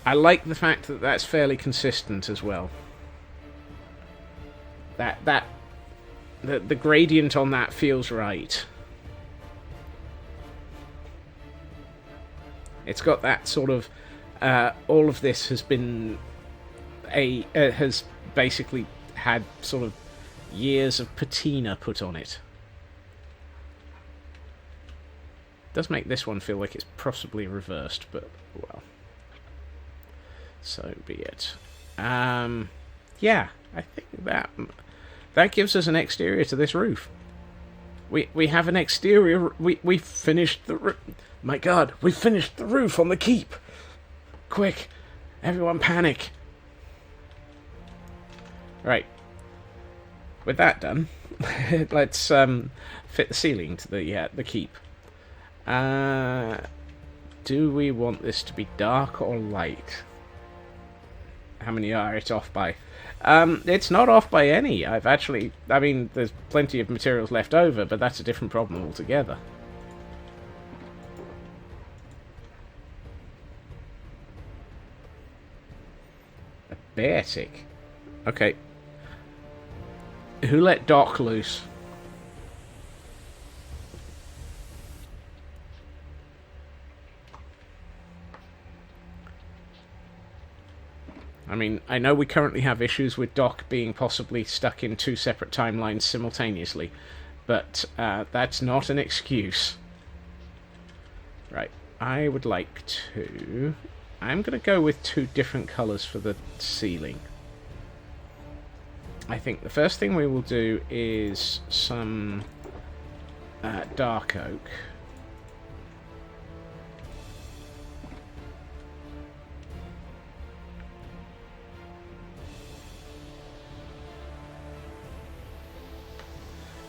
I like the fact that that's fairly consistent as well. The gradient on that feels right. It's got that sort of all of this has been has basically had sort of years of patina put on it. Does make this one feel like it's possibly reversed, but well, so be it. Yeah, I think that gives us an exterior to this roof. We have an exterior. We finished the my God, we finished the roof on the keep. Quick, everyone panic. Right. With that done, let's fit the ceiling to the keep. Do we want this to be dark or light? How many are it off by? It's not off by any. I mean, there's plenty of materials left over, but that's a different problem altogether. Bear tick. Okay. Who let Doc loose? I mean, I know we currently have issues with Doc being possibly stuck in two separate timelines simultaneously, but that's not an excuse. Right. I would like to... I'm going to go with two different colours for the ceiling. I think the first thing we will do is some dark oak.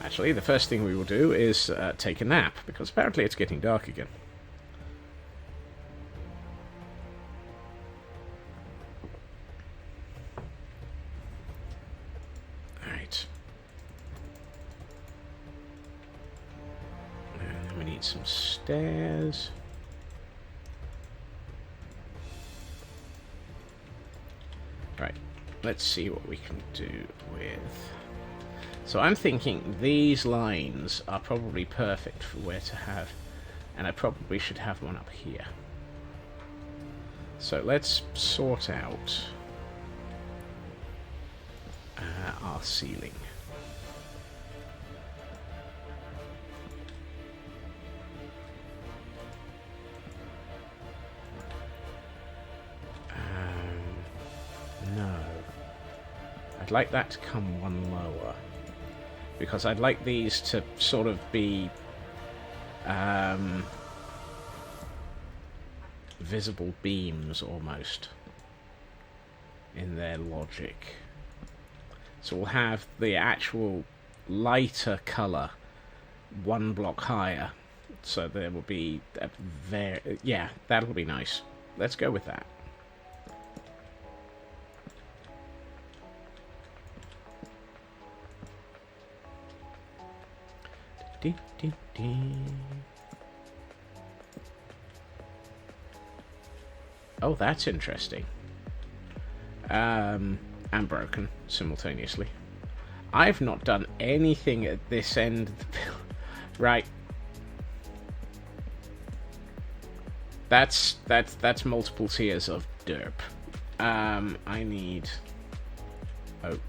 Actually, the first thing we will do is take a nap, because apparently it's getting dark again. Some stairs. Right, let's see what we can do with... So I'm thinking these lines are probably perfect for where to have, and I probably should have one up here. So let's sort out our ceiling. No. I'd like that to come one lower, because I'd like these to sort of be visible beams almost in their logic. So we'll have the actual lighter colour one block higher, so there will be a yeah, that'll be nice. Let's go with that. Oh, that's interesting. And broken simultaneously. I've not done anything at this end of the bill. Right. That's multiple tiers of derp. I need oak.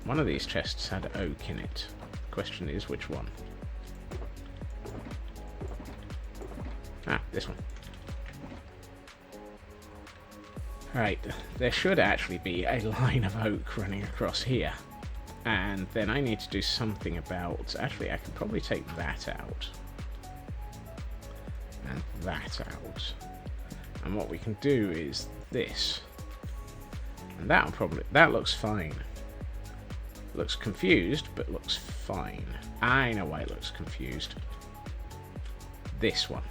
One of these chests had oak in it. Question is, which one? Ah, this one. Right, there should actually be a line of oak running across here. And then I need to do something about... Actually, I could probably take that out. And that out. And what we can do is this. And that'll probably... That looks fine. Looks confused, but looks fine. I know why it looks confused. This one.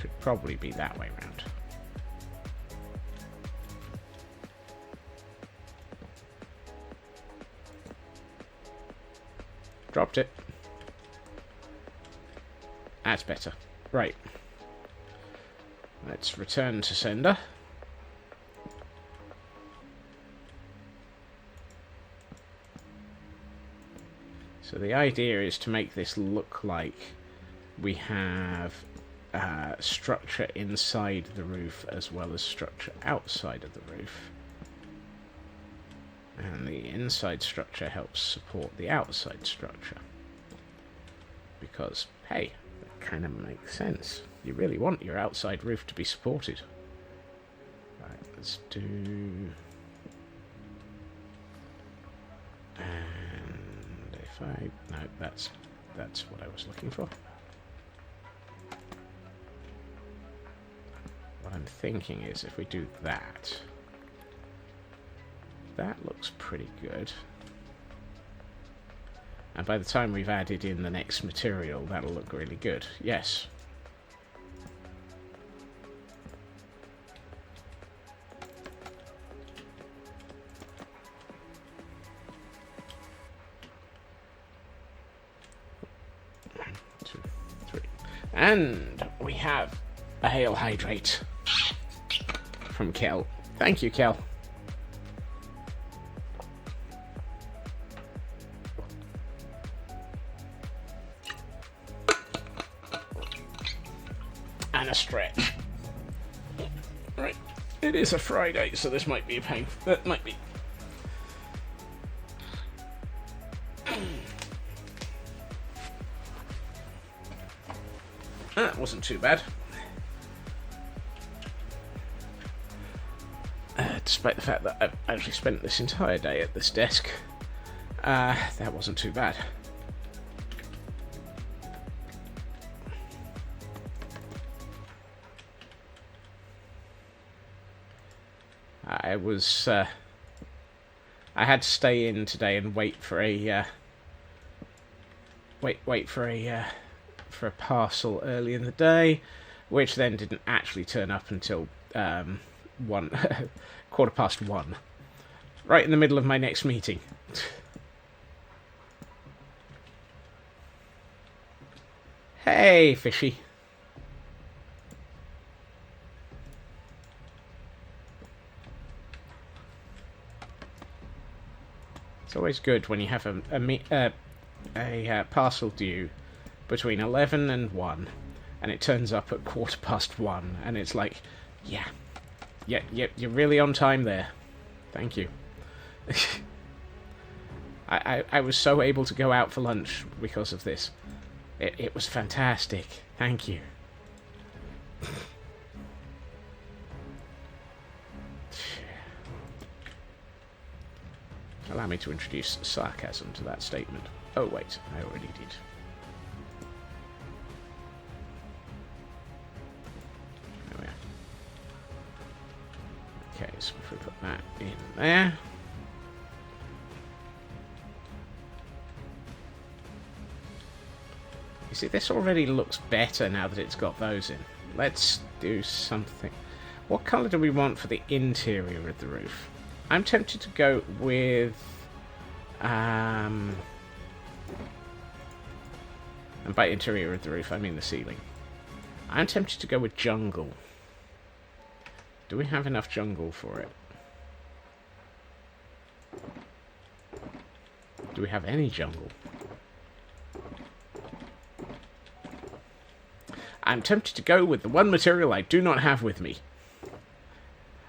Should probably be that way round. Dropped it. That's better. Right. Let's return to sender. So the idea is to make this look like we have structure inside the roof as well as structure outside of the roof. And the inside structure helps support the outside structure. Because, hey, that kind of makes sense. You really want your outside roof to be supported. Right, let's do... And if I... No, that's what I was looking for. What I'm thinking is if we do that... That looks pretty good. And by the time we've added in the next material, that'll look really good. Yes. One, two, three. And we have a hail hydrate from Kel. Thank you, Kel. And a stretch. Right. It is a Friday, so this might be a pain. That might be. That wasn't too bad. Despite the fact that I've actually spent this entire day at this desk, that wasn't too bad. I had to stay in today and wait for a for a parcel early in the day, which then didn't actually turn up until 1:15, right in the middle of my next meeting. Hey, fishy. It's always good when you have a parcel due between 11 and 1, and it turns up at 1:15, and it's like, yeah, you're really on time there. Thank you. I was so able to go out for lunch because of this. It was fantastic. Thank you. Allow me to introduce sarcasm to that statement. Oh wait, I already did. There we are. Okay, so if we put that in there. You see, this already looks better now that it's got those in. Let's do something. What colour do we want for the interior of the roof? I'm tempted to go with... and by interior of the roof, I mean the ceiling. I'm tempted to go with jungle. Do we have enough jungle for it? Do we have any jungle? I'm tempted to go with the one material I do not have with me.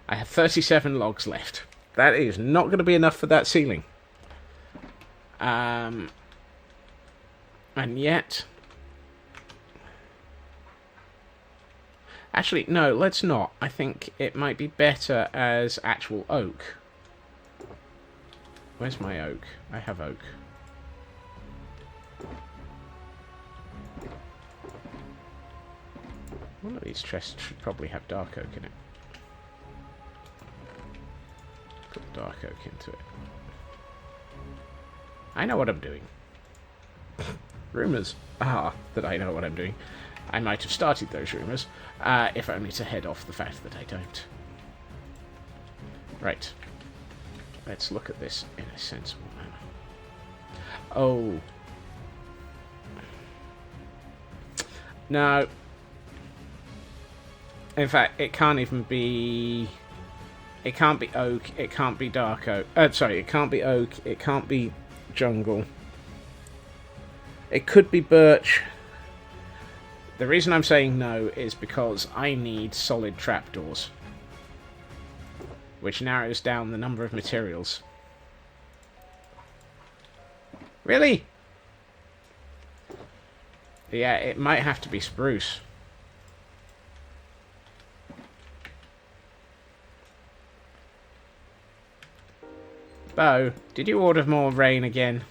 I have 37 logs left. That is not going to be enough for that ceiling. And yet... Actually, no, let's not. I think it might be better as actual oak. Where's my oak? I have oak. One of these chests should probably have dark oak in it. Put dark oak into it. I know what I'm doing. Rumours are that I know what I'm doing. I might have started those rumours, if only to head off the fact that I don't. Right. Let's look at this in a sensible manner. Oh. No. In fact, it can't even be... It can't be oak, it can't be dark oak. Sorry, it can't be oak, it can't be jungle. It could be birch. The reason I'm saying no is because I need solid trapdoors, which narrows down the number of materials. Really? Yeah, it might have to be spruce. Bo, did you order more rain again?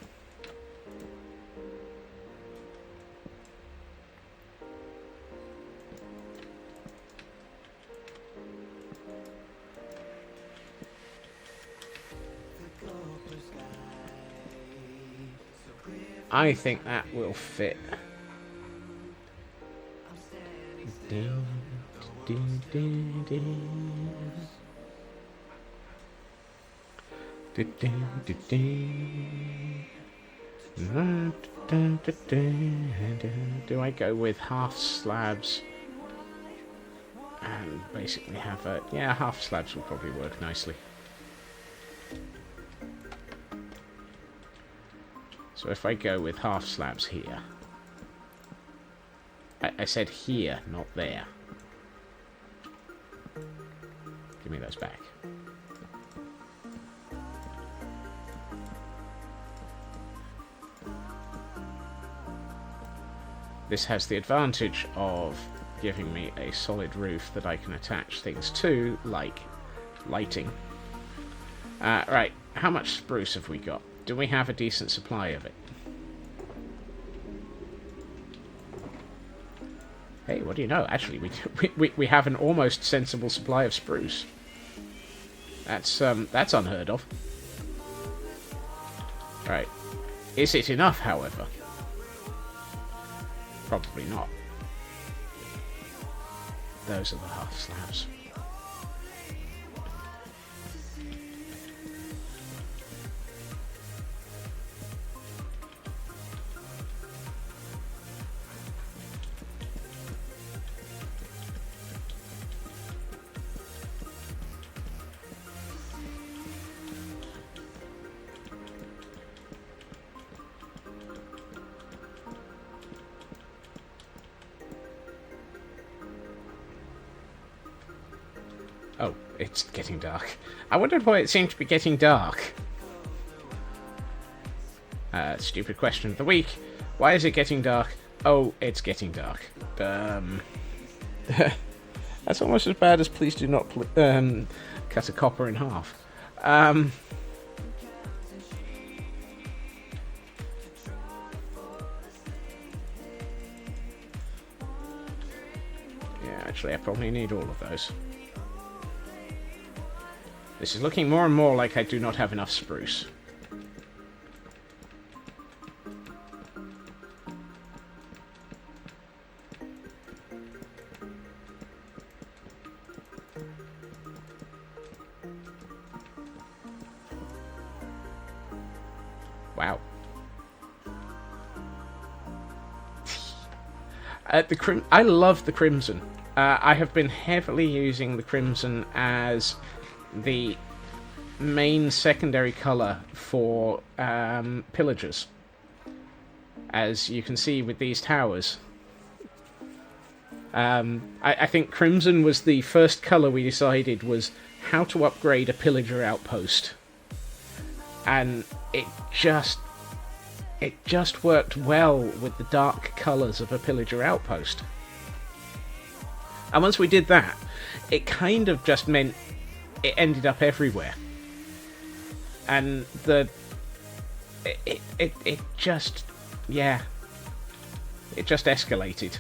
I think that will fit. Do I go with half slabs and basically have a... Yeah, half slabs will probably work nicely. So if I go with half slabs here... I said here, not there. Give me those back. This has the advantage of giving me a solid roof that I can attach things to, like lighting. Right, how much spruce have we got? Do we have a decent supply of it? Hey, what do you know? Actually, we have an almost sensible supply of spruce. That's unheard of. Right. Is it enough, however? Probably not. Those are the half slabs. Oh, it's getting dark. I wondered why it seemed to be getting dark. Stupid question of the week. Why is it getting dark? Oh, it's getting dark. That's almost as bad as please do not cut a copper in half. Yeah, actually, I probably need all of those. This is looking more and more like I do not have enough spruce. Wow. I love the crimson. I have been heavily using the crimson as the main secondary colour for pillagers. As you can see with these towers. I think crimson was the first colour we decided was how to upgrade a pillager outpost, and it just worked well with the dark colours of a pillager outpost. And once we did that, it kind of just meant it ended up everywhere, and it just escalated.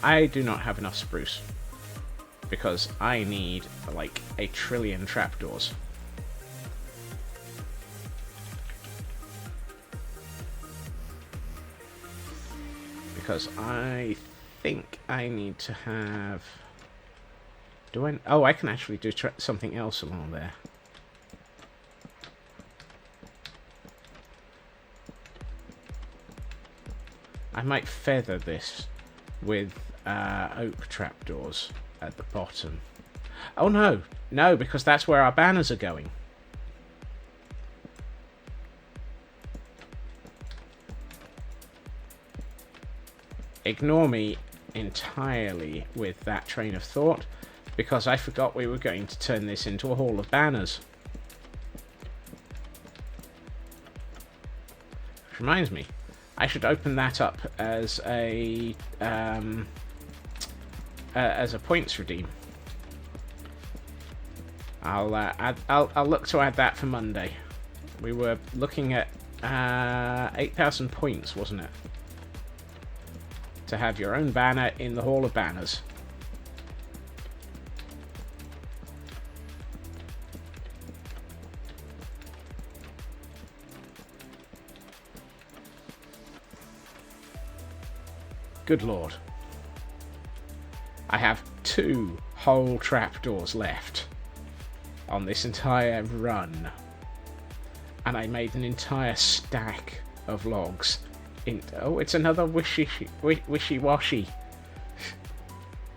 I do not have enough spruce, because I need like 1 trillion trapdoors. Because I think I need to have... Oh, I can actually do something else along there. I might feather this with oak trapdoors at the bottom. Oh no, no, because that's where our banners are going. Ignore me entirely with that train of thought, because I forgot we were going to turn this into a hall of banners. Which reminds me, I should open that up as a points redeem. I'll look to add that for Monday. We were looking at 8,000 points, wasn't it? To have your own banner in the Hall of Banners. Good lord. I have 2 whole trapdoors left on this entire run. And I made an entire stack of logs. Oh, it's another wishy-washy.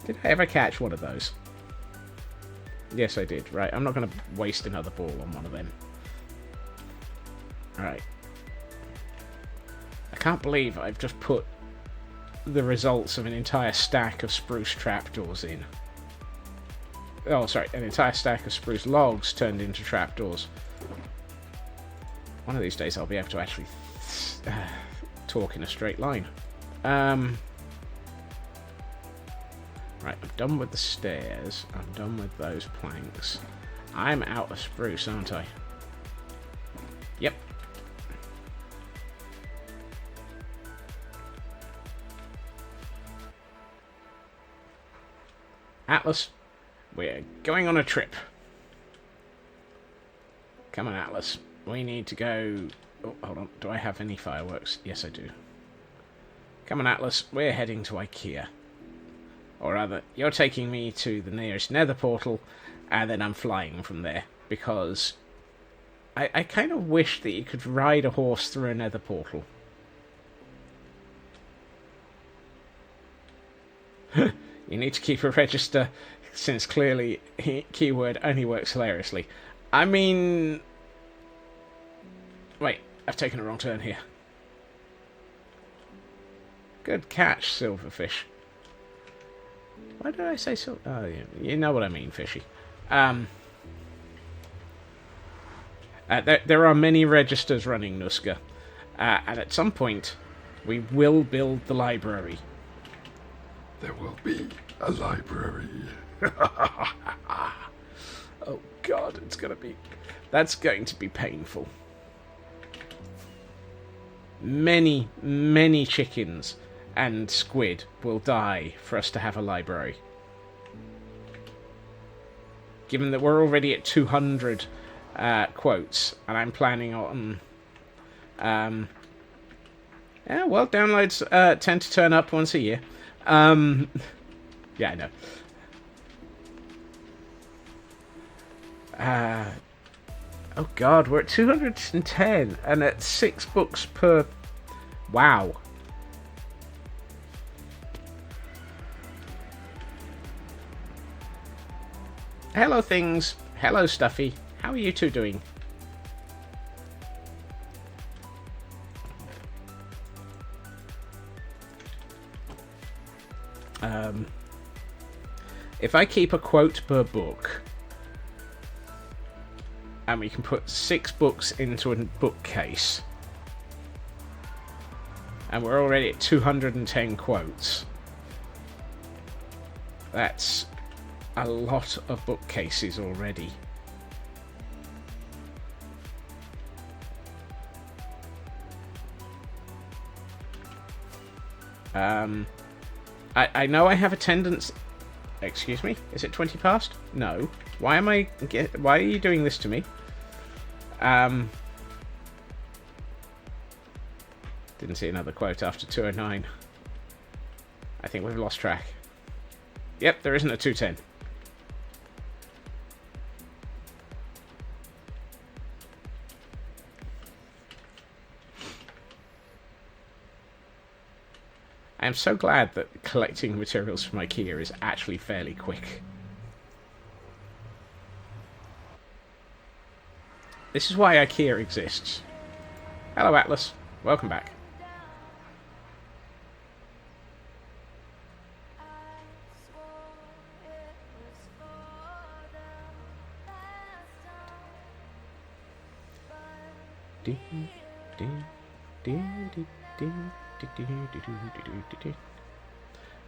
Did I ever catch one of those? Yes, I did. Right, I'm not going to waste another ball on one of them. Right. I can't believe I've just put the results of an entire stack of spruce trapdoors in. Oh, sorry, an entire stack of spruce logs turned into trapdoors. One of these days I'll be able to actually talk in a straight line. Right, I'm done with the stairs. I'm done with those planks. I'm out of spruce, aren't I? Yep. Atlas, we're going on a trip. Come on, Atlas. We need to go... Oh, hold on. Do I have any fireworks? Yes, I do. Come on, Atlas. We're heading to IKEA. Or rather, you're taking me to the nearest nether portal, and then I'm flying from there. Because I kind of wish that you could ride a horse through a nether portal. You need to keep a register, since clearly keyword only works hilariously. I mean... Wait, I've taken a wrong turn here. Good catch, silverfish. Why did I say so? Oh, yeah, you know what I mean, fishy. There are many registers running Nuska, and at some point, we will build the library. There will be a library. Oh God, that's going to be painful. Many, many chickens and squid will die for us to have a library. Given that we're already at 200 quotes, and I'm planning on... yeah, well, downloads tend to turn up once a year. Yeah, I know. Oh God, we're at 210 and at 6 books per... Wow. Hello, things. Hello, Stuffy. How are you two doing? If I keep a quote per book, and we can put 6 books into a bookcase, and we're already at 210 quotes, that's a lot of bookcases already. I know I have attendance. Excuse me? Is it 20 past? No. Why are you doing this to me? Didn't see another quote after 209. I think we've lost track. Yep, there isn't a 210. I am so glad that collecting materials from IKEA is actually fairly quick. This is why IKEA exists. Hello, Atlas. Welcome back.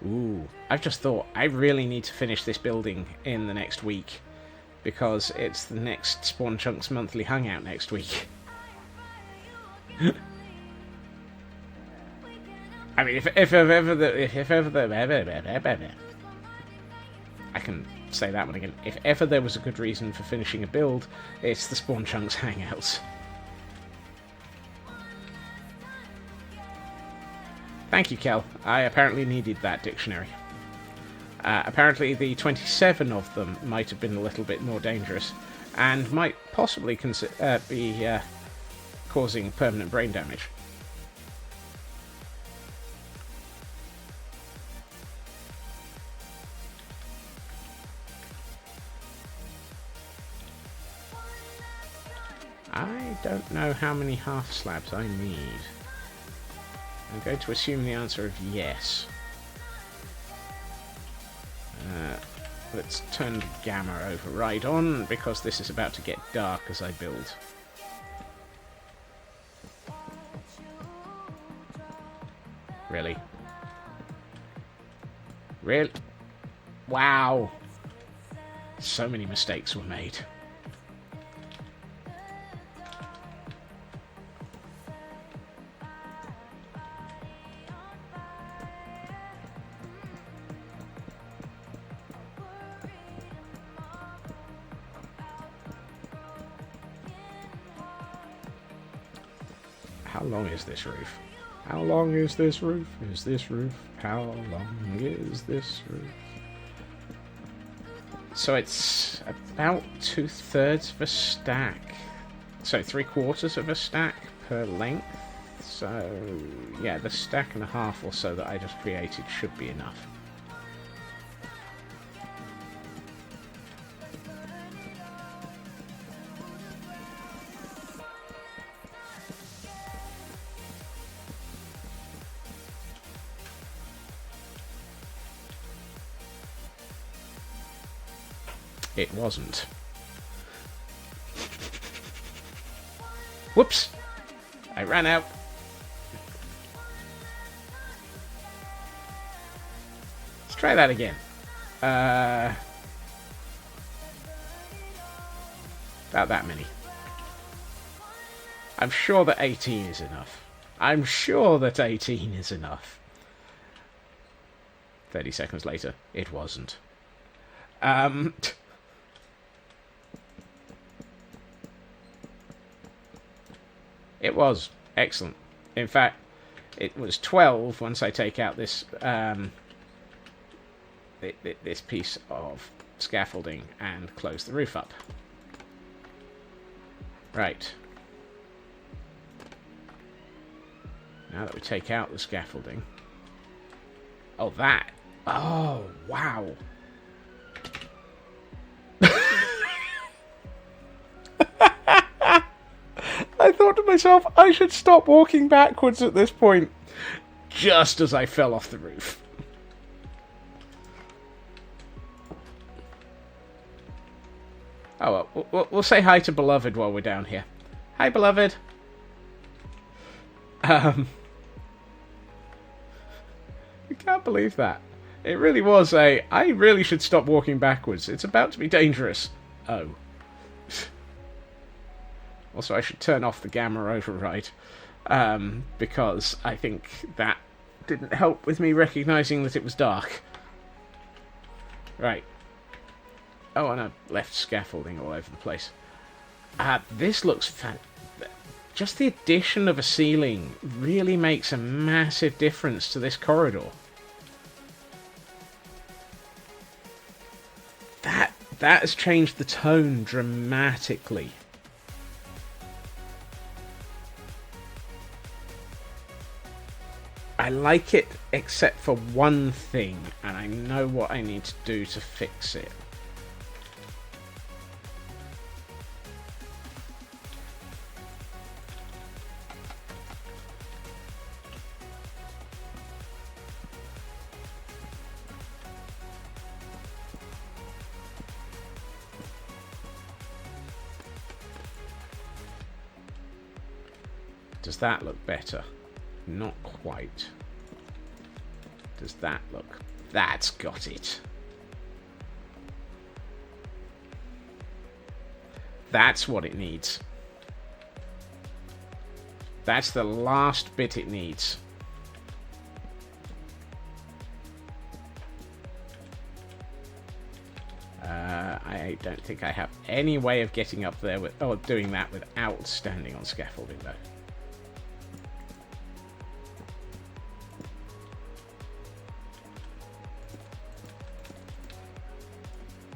Ooh, I've just thought I really need to finish this building in the next week, because it's the next Spawn Chunks monthly hangout next week. I mean, if I can say that one again. If ever there was a good reason for finishing a build, it's the Spawn Chunks hangouts. Thank you, Kel. I apparently needed that dictionary. Apparently the 27 of them might have been a little bit more dangerous, and might possibly be causing permanent brain damage. I don't know how many half slabs I need. I'm going to assume the answer of yes. Let's turn the gamma override on, because this is about to get dark as I build. Really? Really? Wow! So many mistakes were made. How long is this roof? How long is this roof? Is this roof? How long is this roof? So it's about 2/3 of a stack. So 3/4 of a stack per length. So yeah, the stack and a half or so that I just created should be enough. It wasn't. Whoops! I ran out. Let's try that again. About that many. I'm sure that 18 is enough. I'm sure that 18 is enough. 30 seconds later, it wasn't. It was. Excellent. In fact, it was 12 once I take out this this piece of scaffolding and close the roof up. Right. Now that we take out the scaffolding... Oh, that! Oh, wow! I thought to myself, I should stop walking backwards at this point. Just as I fell off the roof. Oh, well, we'll say hi to Beloved while we're down here. Hi, Beloved. I can't believe that. It really was I really should stop walking backwards. It's about to be dangerous. Oh. Also, I should turn off the gamma override. Because I think that didn't help with me recognizing that it was dark. Right. Oh, and I left scaffolding all over the place. This looks just the addition of a ceiling really makes a massive difference to this corridor. That has changed the tone dramatically. I like it except for one thing, and I know what I need to do to fix it. Does that look better? Not quite. Does that look... That's got it. That's what it needs. That's the last bit it needs. I don't think I have any way of getting up there with... or doing that without standing on scaffolding, though.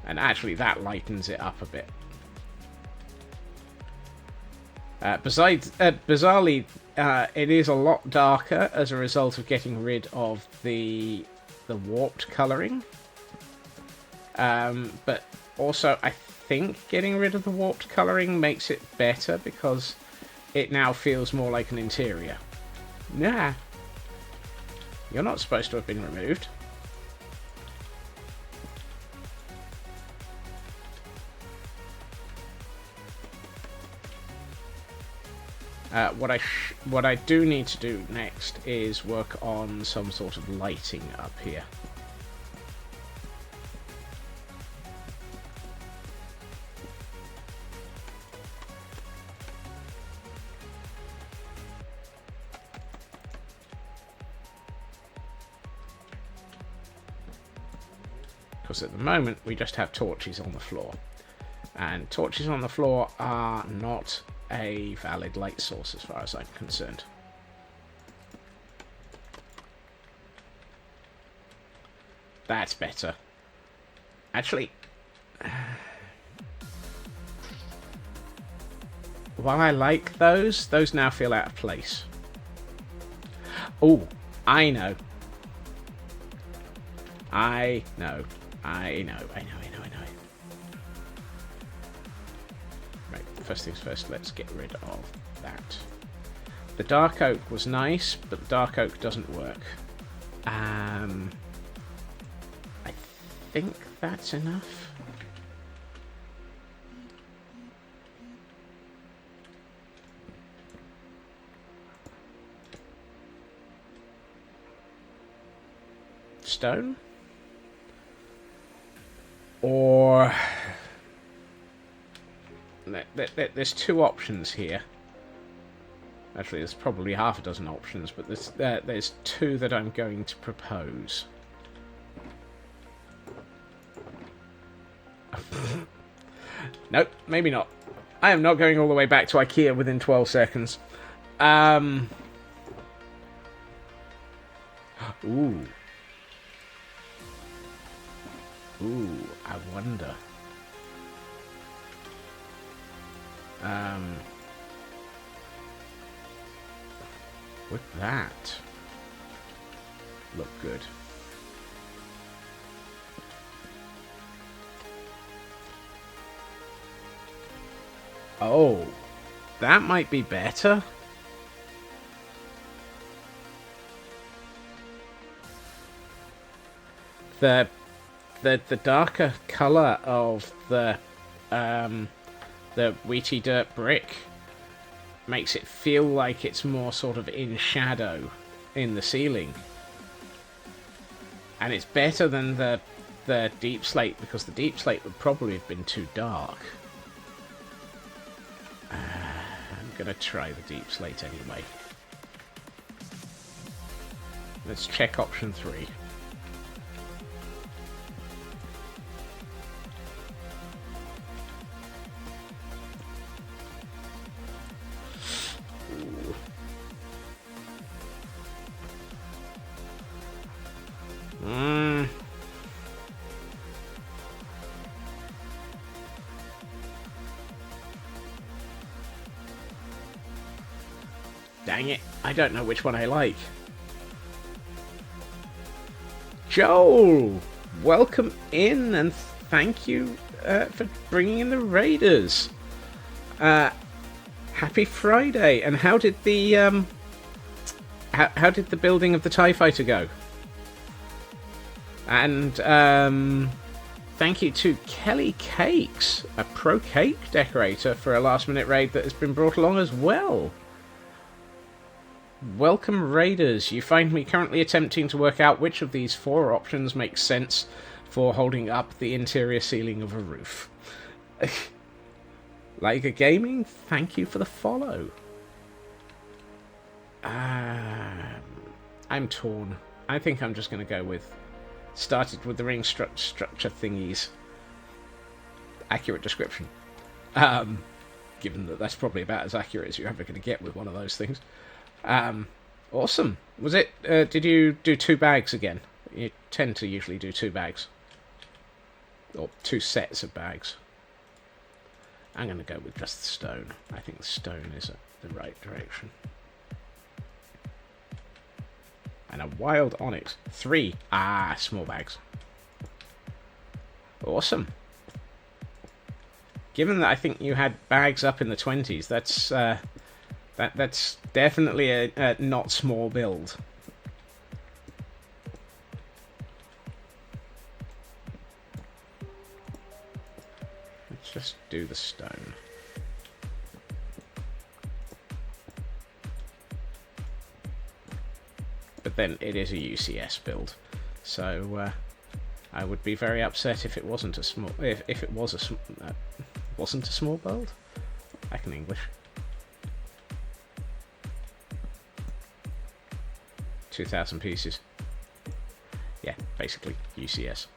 And actually, that lightens it up a bit. Bizarrely, it is a lot darker as a result of getting rid of the warped colouring. But also, I think getting rid of the warped colouring makes it better because it now feels more like an interior. Nah. You're not supposed to have been removed. What I do need to do next is work on some sort of lighting up here. Because at the moment we just have torches on the floor. And torches on the floor are not a valid light source as far as I'm concerned. That's better. Actually, while I like those now feel out of place. Oh, I know. I know. Right, first things first, let's get rid of that. The dark oak was nice, but the dark oak doesn't work. I think that's enough. Stone? Or... There's two options here. Actually, there's probably half a dozen options, but there's two that I'm going to propose. Nope, maybe not. I am not going all the way back to IKEA within 12 seconds. Ooh. Ooh, I wonder. Would that look good? Oh, that might be better. The darker color of the the wheaty dirt brick makes it feel like it's more sort of in shadow in the ceiling. And it's better than the deep slate, because the deep slate would probably have been too dark. I'm going to try the deep slate anyway. Let's check option 3. Dang it, I don't know which one I like. Joel, welcome in, and thank you for bringing in the Raiders. Happy Friday! And how did the how did the building of the TIE Fighter go? And thank you to Kelly Cakes, a pro cake decorator, for a last-minute raid that has been brought along as well. Welcome, Raiders. You find me currently attempting to work out which of these 4 options makes sense for holding up the interior ceiling of a roof. Liger Gaming, thank you for the follow. I'm torn. I think I'm just going to go with... Started with the ring structure thingies. Accurate description. Given that that's probably about as accurate as you're ever going to get with one of those things. Awesome. Was it, did you do 2 bags again? You tend to usually do 2 bags. Or 2 sets of bags. I'm going to go with just the stone. I think the stone is the right direction. And a wild onyx. 3. Small bags. Awesome. Given that I think you had bags up in the 20s, that's definitely a not small build. Let's just do the stone. But then it is a UCS build, so I would be very upset if it wasn't a small. If it was wasn't a small build. I can English. 2,000 pieces. Yeah, basically UCS.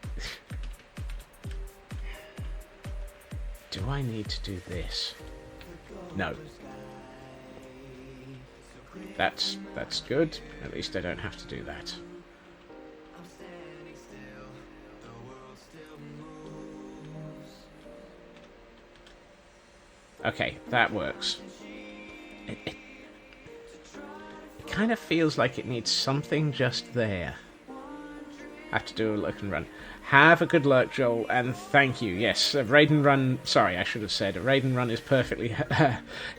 Do I need to do this? No. That's good. At least I don't have to do that. Okay, that works. It kind of feels like it needs something just there. Have to do a lurk and run. Have a good lurk, Joel, and thank you. Yes, a raid and run. Sorry, I should have said a raid and run is perfectly.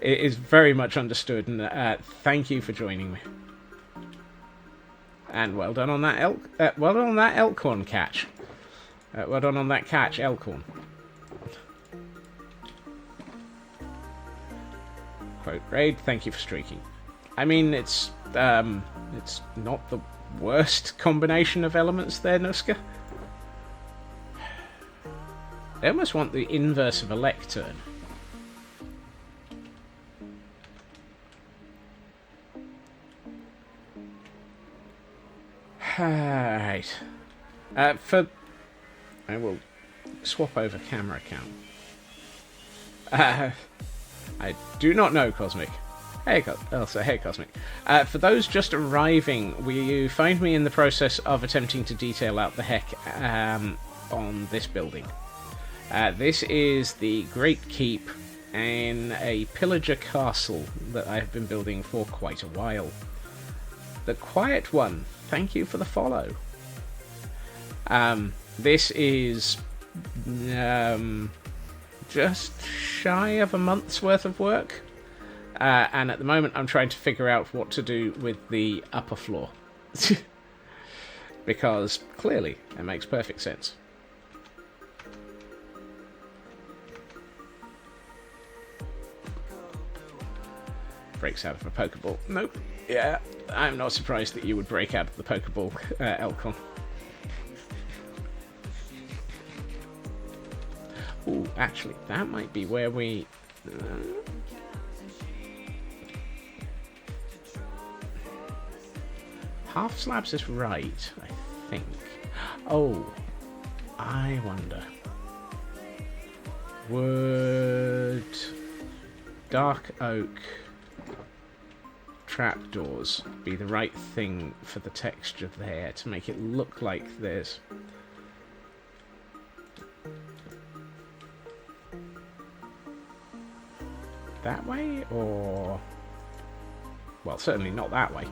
It is very much understood, and thank you for joining me. And well done on that elk. Well done on that elkhorn catch. Well done on that catch, elkhorn. Quote raid. Thank you for streaking. I mean, it's not the worst combination of elements there, Nuska. I almost want the inverse of a lectern. Right. I will swap over camera count. I do not know, Cosmic. Hey, Cosmic. For those just arriving, you find me in the process of attempting to detail out the heck on this building. This is the Great Keep in a pillager castle that I've been building for quite a while. The Quiet One, thank you for the follow. This is just shy of a month's worth of work. And at the moment I'm trying to figure out what to do with the upper floor. Because clearly it makes perfect sense. breaks out of a Pokeball. Nope. Yeah, I'm not surprised that you would break out of the Pokeball, Elcon. Ooh, actually, that might be where we... Half slabs is right, I think. Oh, I wonder. Would dark oak trapdoors be the right thing for the texture there to make it look like this? That way, or... Well, certainly not that way.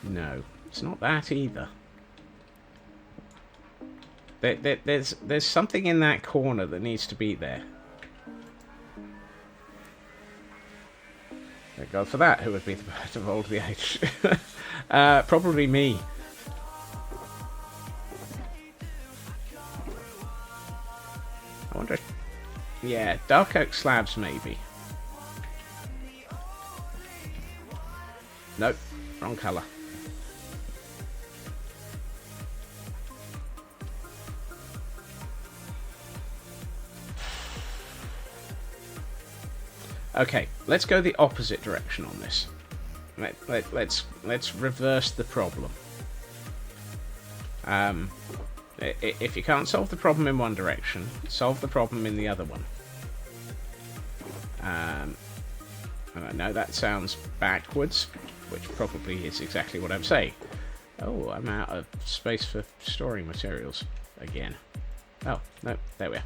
No, it's not that either. There's something in that corner that needs to be there. Thank God for that. Who would be the bird of old the age? Probably me. I wonder. Yeah, dark oak slabs maybe. Nope, wrong colour. Okay, let's go the opposite direction on this. Let's reverse the problem. If you can't solve the problem in one direction, solve the problem in the other one. And I know that sounds backwards, which probably is exactly what I'm saying. Oh, I'm out of space for storing materials again. Oh, no, there we are.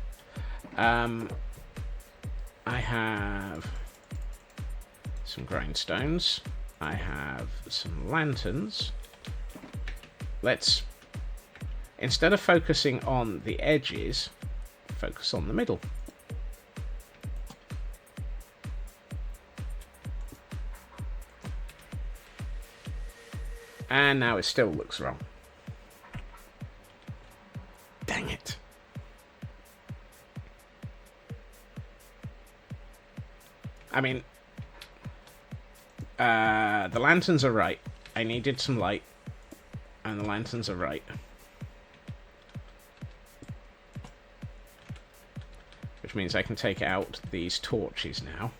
I have some grindstones. I have some lanterns. Let's, instead of focusing on the edges, focus on the middle. And now it still looks wrong. Dang it. I mean, the lanterns are right. I needed some light, and the lanterns are right. Which means I can take out these torches now.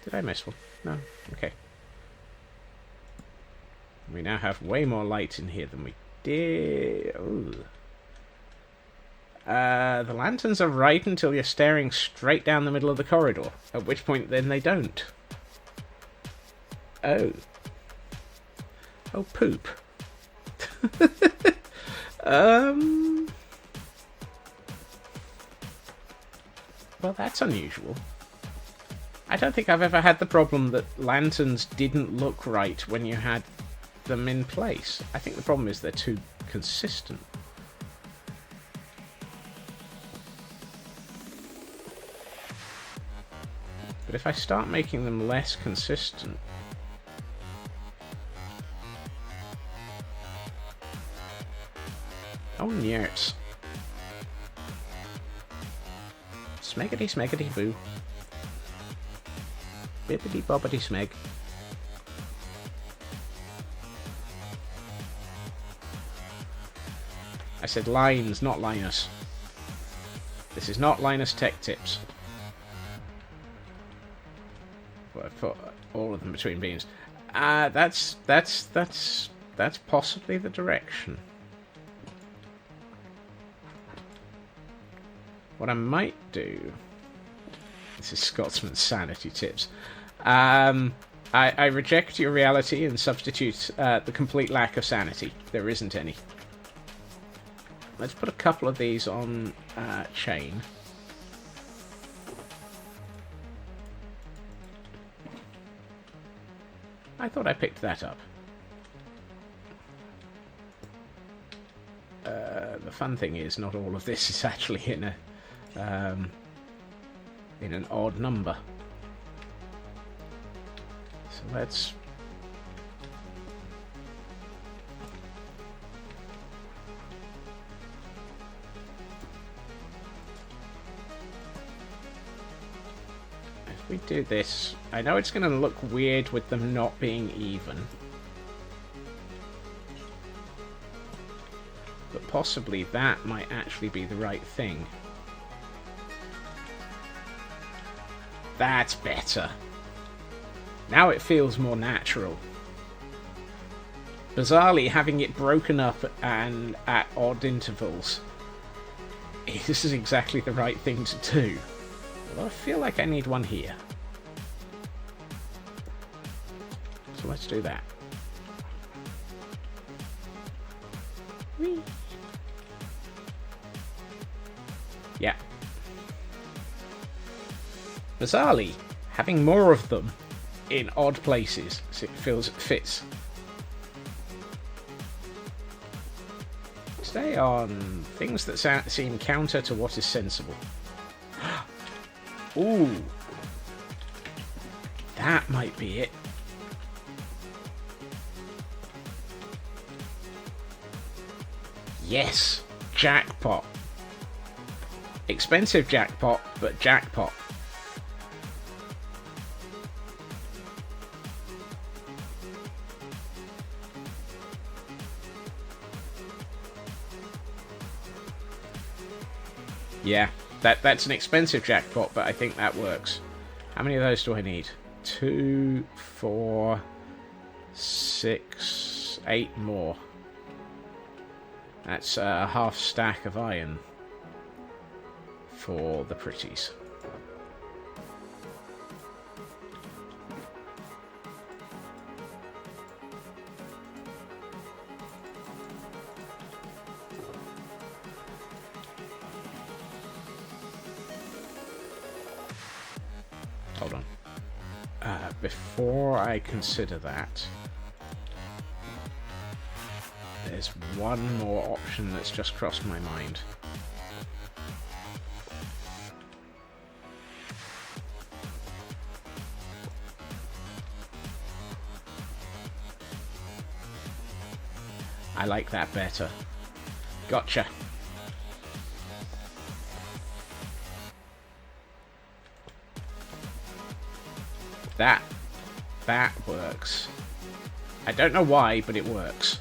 Did I miss one? No? Okay. We now have way more light in here than we did. Ooh. The lanterns are right until you're staring straight down the middle of the corridor, at which point then they don't. Oh. Oh, poop. Well, that's unusual. I don't think I've ever had the problem that lanterns didn't look right when you had them in place. I think the problem is they're too consistent. But if I start making them less consistent... Oh, nerds. Smeggity smeggity boo. Bippity bobbity smeg. I said lines, not Linus. This is not Linus Tech Tips. Well, I've put all of them between beams. That's possibly the direction. What I might do... This is Scotsman's sanity tips. I reject your reality and substitute the complete lack of sanity. There isn't any. Let's put a couple of these on chain. I thought I picked that up. The fun thing is, not all of this is actually in an odd number. So let's we do this? I know it's going to look weird with them not being even. But possibly that might actually be the right thing. That's better. Now it feels more natural. Bizarrely, having it broken up and at odd intervals, this is exactly the right thing to do. Although I feel like I need one here. So let's do that. Whee. Yeah. Bizarrely, having more of them in odd places, so it fits. Stay on things that seem counter to what is sensible. Ooh. That might be it. Yes! Jackpot. Expensive jackpot, but jackpot. Yeah, that's an expensive jackpot, but I think that works. How many of those do I need? 2, 4, 6, 8 more. That's a half stack of iron for the pretties. Hold on. Before I consider that, there's one more option that's just crossed my mind. I like that better. Gotcha. That works. I don't know why, but it works.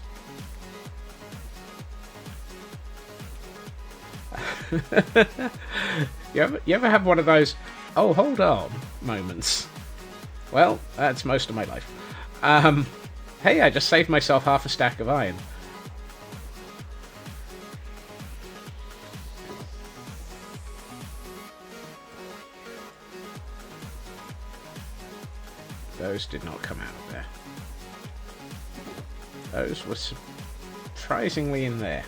You ever have one of those, oh, hold on, moments? Well, that's most of my life. Hey, I just saved myself half a stack of iron. Those did not come out of there. Those were surprisingly in there.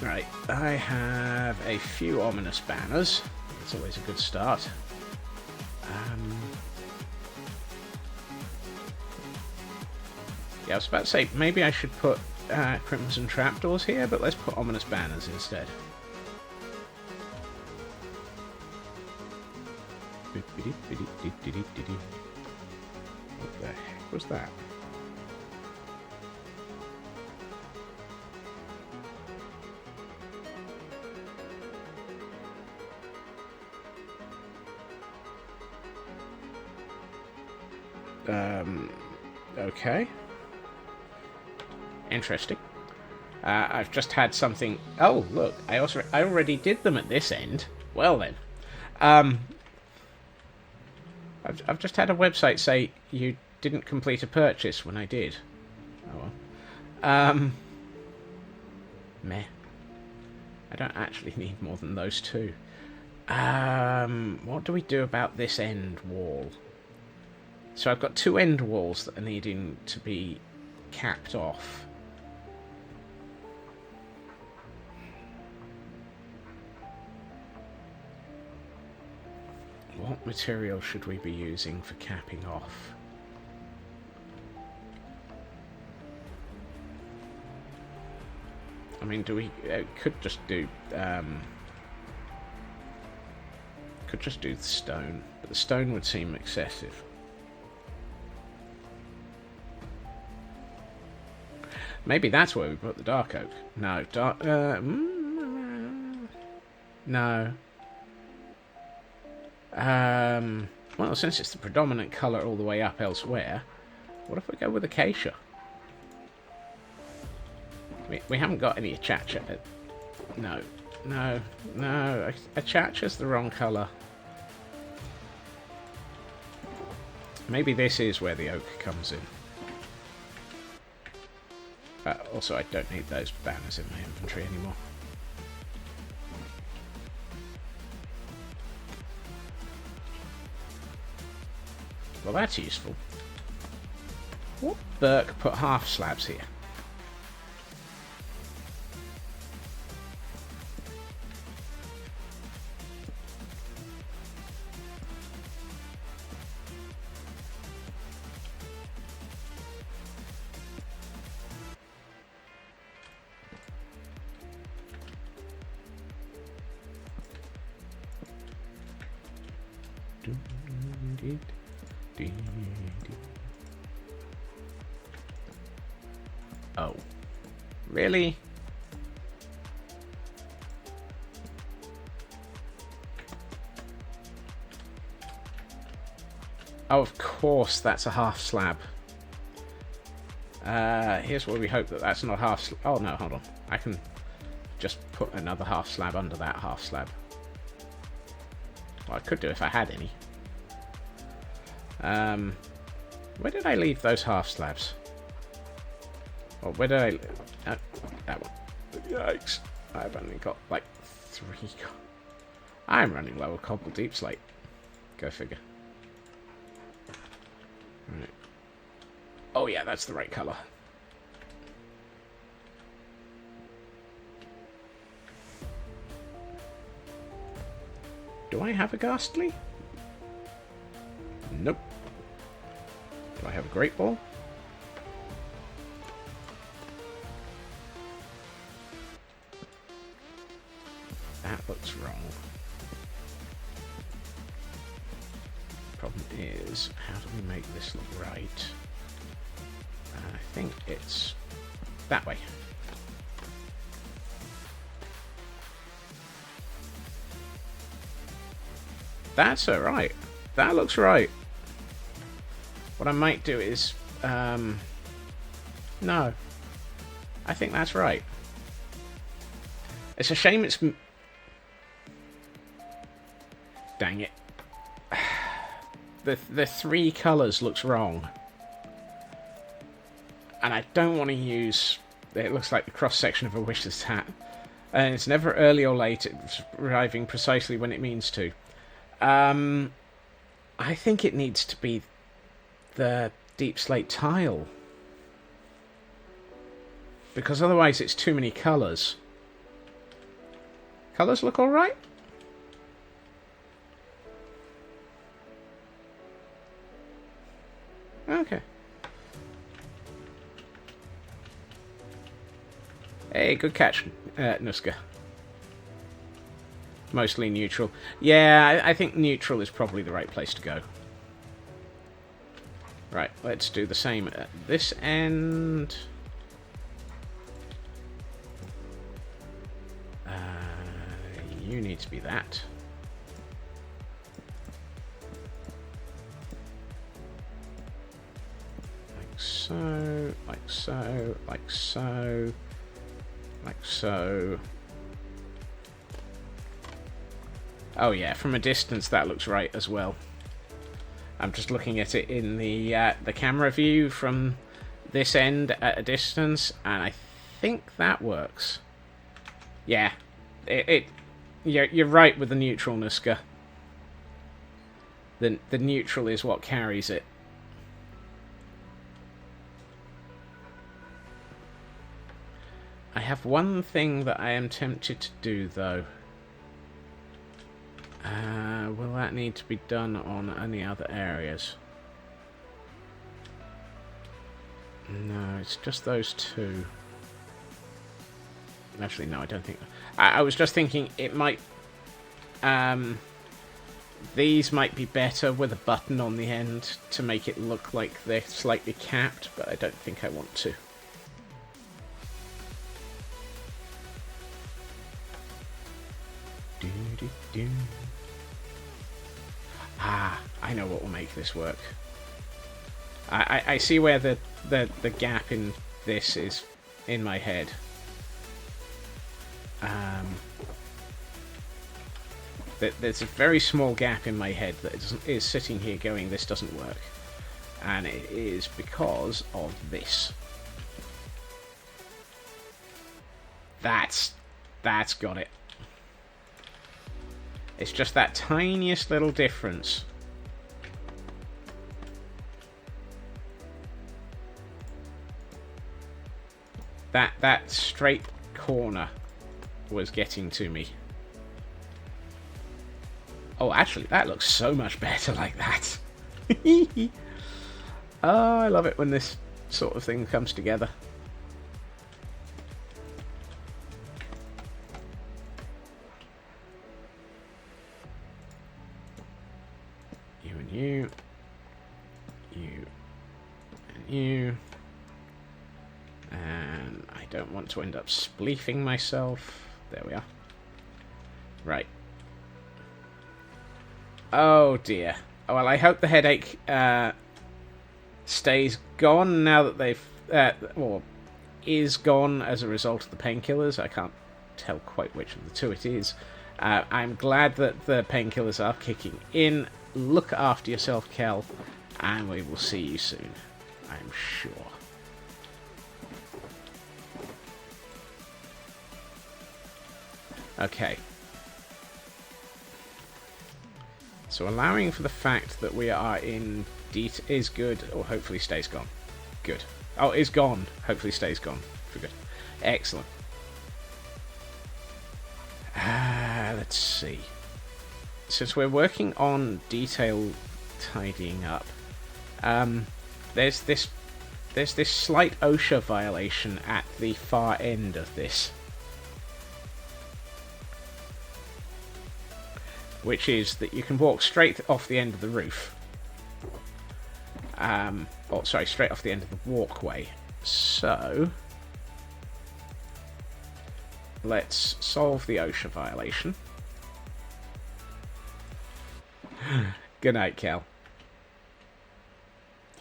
Right, I have a few ominous banners. That's always a good start. Yeah, I was about to say, maybe I should put Crimson Trapdoors here, but let's put ominous banners instead. What the heck was that? Okay. Interesting. I've just had something... Oh, look, I already did them at this end. Well then. I've just had a website say you didn't complete a purchase when I did. Oh well. Meh. I don't actually need more than those two. What do we do about this end wall? So I've got two end walls that are needing to be capped off. What material should we be using for capping off? I mean, do we could just do the stone, but the stone would seem excessive. Maybe that's where we put the dark oak. No, no. Well, since it's the predominant colour all the way up elsewhere, what if we go with acacia? We haven't got any achacha. No. Achacha's the wrong colour. Maybe this is where the oak comes in. Also, I don't need those banners in my inventory anymore. Well, that's useful. What Burke put half slabs here? Oh. Really? Oh, of course, that's a half slab. Here's where we hope that that's not half slab. Oh, no, hold on. I can just put another half slab under that half slab. Well, I could do if I had any. Where did I leave those half slabs? Or where did I... that one. Yikes. I've only got, like, 3... I'm running low with cobble deep slate. Go figure. Right. Oh, yeah, that's the right colour. Do I have a ghastly? Nope. Do I have a great ball? That looks wrong. Problem is, how do we make this look right? I think it's that way. That's alright. That looks right. What I might do is... no. I think that's right. It's a shame it's... Dang it. The three colours looks wrong. And I don't want to use... It looks like the cross-section of a wish's hat. And it's never early or late. It's arriving precisely when it means to. I think it needs to be the deep slate tile. Because otherwise it's too many colours. Colours look alright? Okay. Hey, good catch, Nuska. Mostly neutral. Yeah, I think neutral is probably the right place to go. Right, let's do the same at this end. You need to be that. Like so, like so, like so, like so. Oh yeah, from a distance that looks right as well. I'm just looking at it in the camera view from this end at a distance, and I think that works. Yeah, you're right with the neutral, Nuska. The neutral is what carries it. I have one thing that I am tempted to do though. Will that need to be done on any other areas? No, it's just those two. Actually, no, I don't think... I was just thinking it might... these might be better with a button on the end to make it look like they're slightly capped, but I don't think I want to. I know what will make this work. I see where the gap in this is in my head. There's a very small gap in my head that is sitting here going, this doesn't work. And it is because of this. That's got it. It's just that tiniest little difference. That straight corner was getting to me. Oh, actually, that looks so much better like that. Oh, I love it when this sort of thing comes together. You and you. You and you. And I don't want to end up spleefing myself. There we are. Right. Oh dear. Well, I hope the headache stays gone now that they've... or is gone as a result of the painkillers. I can't tell quite which of the two it is. I'm glad that the painkillers are kicking in. Look after yourself, Kel, and we will see you soon, I'm sure. Okay. So allowing for the fact that we are in DEET is good, or hopefully stays gone. Good. Oh, is gone. Hopefully stays gone. For good. Excellent. Let's see. Since we're working on detail tidying up, there's this slight OSHA violation at the far end of this. Which is that you can walk straight off the end of the roof. Or, sorry, straight off the end of the walkway. So, let's solve the OSHA violation. Good night, Cal.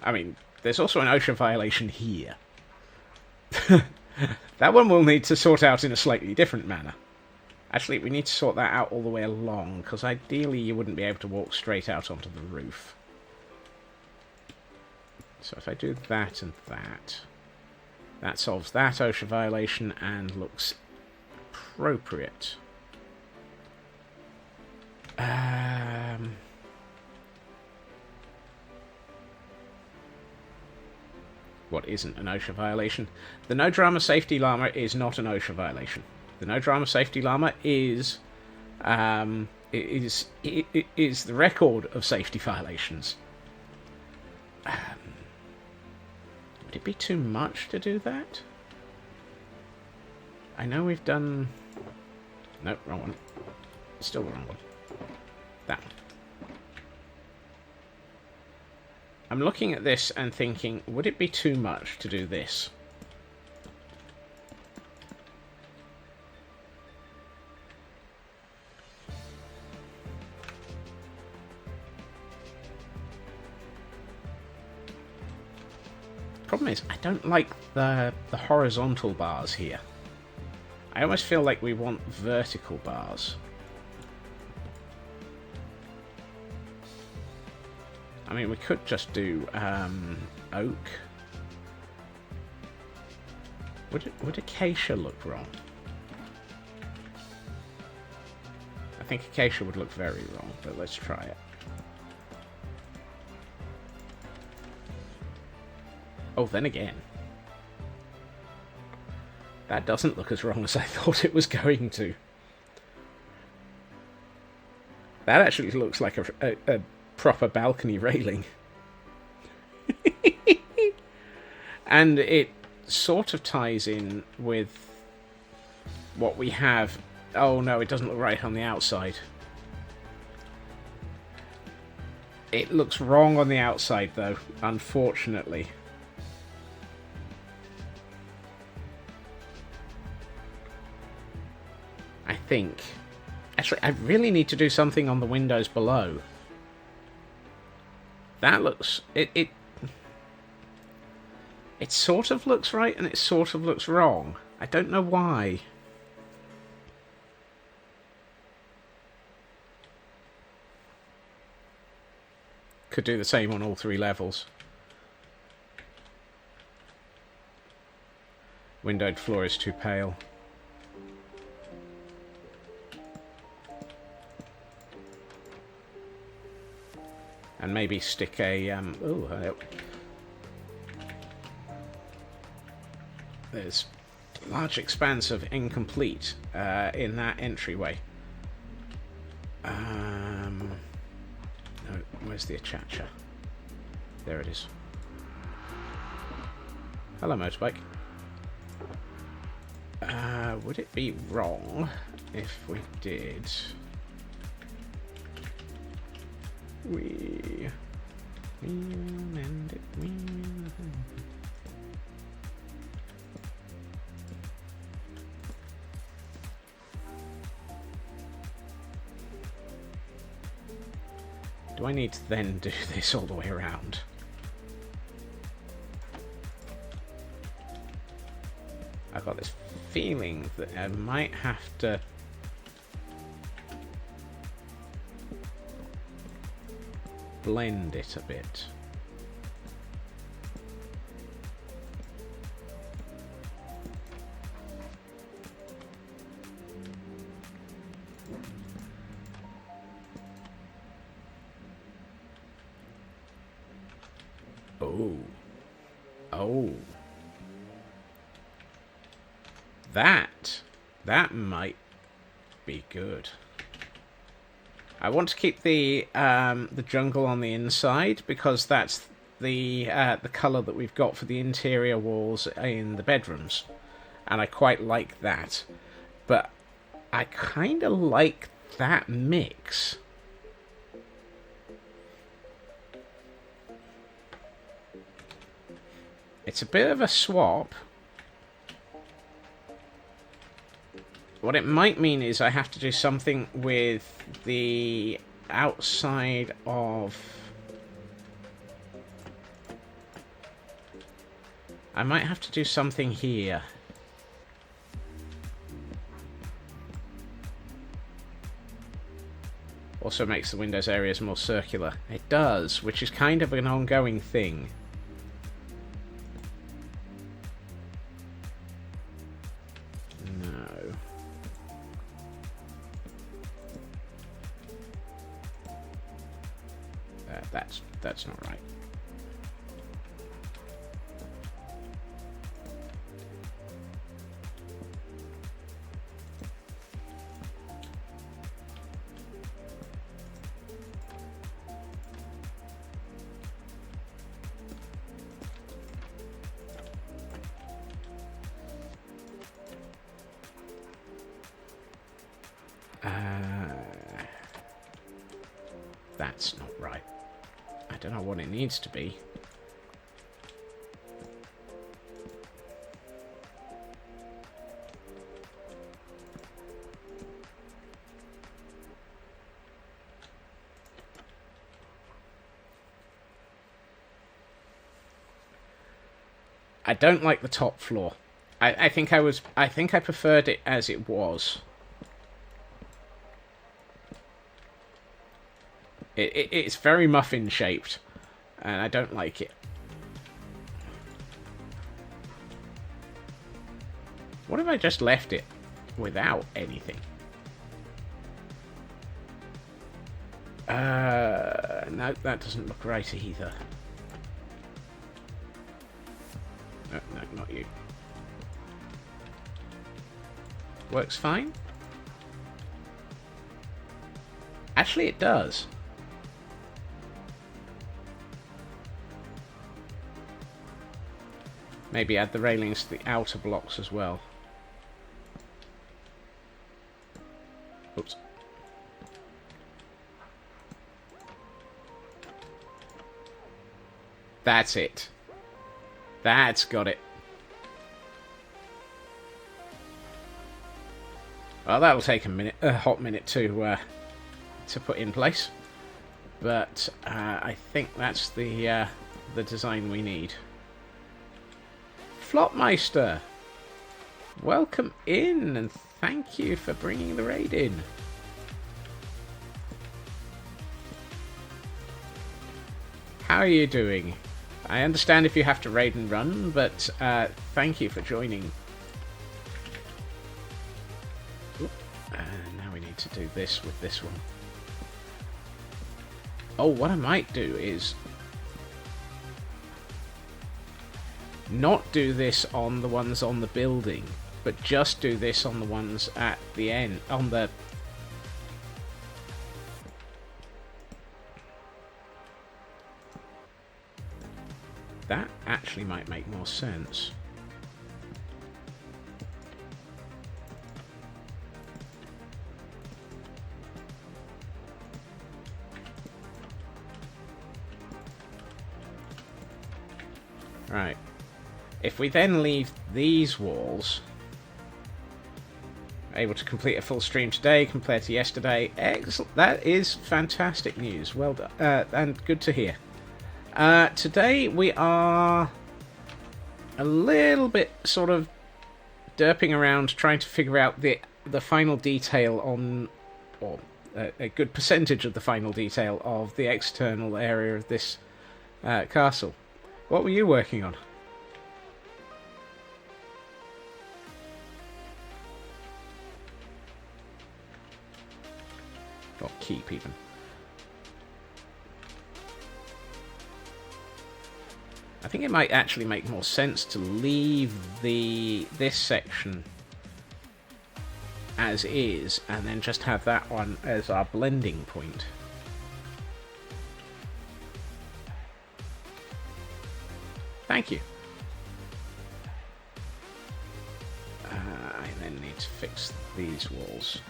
I mean, there's also an OSHA violation here. That one we'll need to sort out in a slightly different manner. Actually, we need to sort that out all the way along, because ideally you wouldn't be able to walk straight out onto the roof. So if I do that and that solves that OSHA violation and looks appropriate. What isn't an OSHA violation? The No Drama Safety Llama is not an OSHA violation. The No Drama Safety Llama is the record of safety violations. Would it be too much to do that? I know we've done... Nope, wrong one. Still the wrong one. That one. I'm looking at this and thinking, would it be too much to do this? Problem is, I don't like the horizontal bars here. I almost feel like we want vertical bars. I mean, we could just do oak. Would acacia look wrong? I think acacia would look very wrong, but let's try it. Oh, then again. That doesn't look as wrong as I thought it was going to. That actually looks like a proper balcony railing. And it sort of ties in with what we have. Oh no, it doesn't look right on the outside. It looks wrong on the outside though, unfortunately. I think. Actually, I really need to do something on the windows below. That looks... It sort of looks right and it sort of looks wrong. I don't know why. Could do the same on all 3 levels. Windowed floor is too pale. And maybe stick a... there's a large expanse of incomplete in that entryway. No, where's the achacha? There it is. Hello, motorbike. Would it be wrong if we did... We will mend it, we will... Do I need to then do this all the way around? I've got this feeling that I might have to... blend it a bit. Oh. Oh. That might be good. I want to keep the jungle on the inside because that's the colour that we've got for the interior walls in the bedrooms, and I quite like that. But I kind of like that mix. It's a bit of a swap. What it might mean is I have to do something with the outside of... I might have to do something here. Also makes the windows areas more circular. It does, which is kind of an ongoing thing. That's not right. That's not right. I don't know what it needs to be. I don't like the top floor. I think I preferred it as it was. It's very muffin shaped, and I don't like it. What if I just left it without anything? No, that doesn't look right either. No, not you. Works fine? Actually, it does. Maybe add the railings to the outer blocks as well. Oops. That's it. That's got it. Well, that'll take a minute, a hot minute to put in place. but I think that's the design we need. Flopmeister, welcome in, and thank you for bringing the raid in. How are you doing? I understand if you have to raid and run, but thank you for joining. Now we need to do this with this one. Oh, what I might do is not do this on the ones on the building, but just do this on the ones at the end, on the... That actually might make more sense. Right. If we then leave these walls able to complete a full stream today compared to yesterday, excellent. That is fantastic news. Well done, and good to hear. Today we are a little bit sort of derping around trying to figure out the final detail on, or a good percentage of the final detail of the external area of this castle. What were you working on? Or keep even. I think it might actually make more sense to leave this section as is, and then just have that one as our blending point. Thank you. I then need to fix these walls.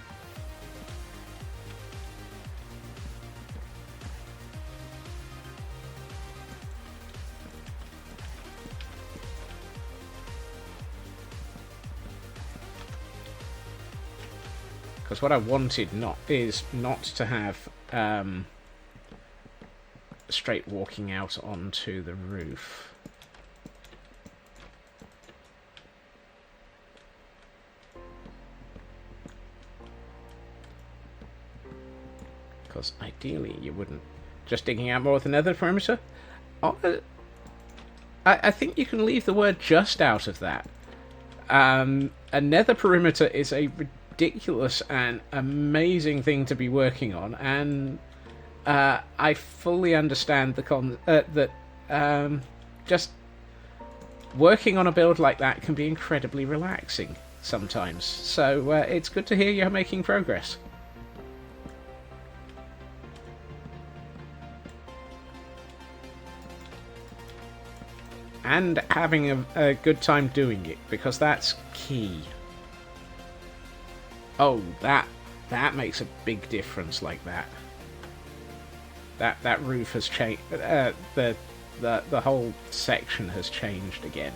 Because what I wanted is not to have straight walking out onto the roof. Because ideally you wouldn't. Just digging out more with another perimeter? Oh, I think you can leave the word just out of that. A nether perimeter is a ridiculous and amazing thing to be working on, and I fully understand that just working on a build like that can be incredibly relaxing sometimes. So it's good to hear you're making progress. And having a good time doing it, because that's key. Oh, that makes a big difference like that. That roof has changed. The whole section has changed again.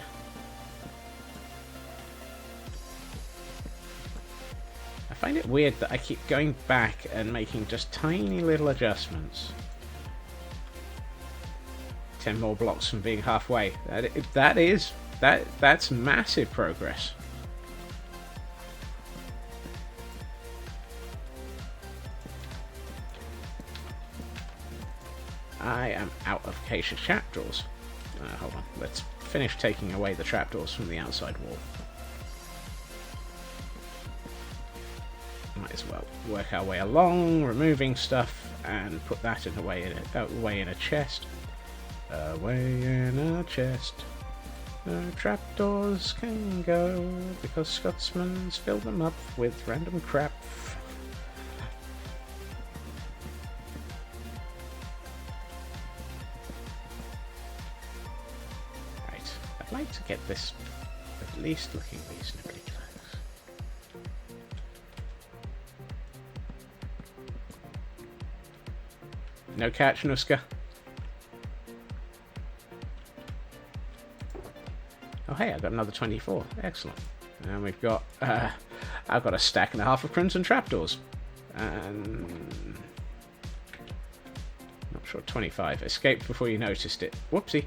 I find it weird that I keep going back and making just tiny little adjustments. 10 more blocks from being halfway. That's massive progress. I am out of acacia trapdoors. Hold on, let's finish taking away the trapdoors from the outside wall. Might as well work our way along, removing stuff, and put that away in a chest. Away in a chest. No trapdoors can go, because Scotsman's filled them up with random crap. Right, I'd like to get this at least looking reasonably close. No catch, Nuska. Oh hey, I got another 24. Excellent. And we've got I've got a stack and a half of crimson trapdoors. And Sure, 25. Escaped before you noticed it. Whoopsie.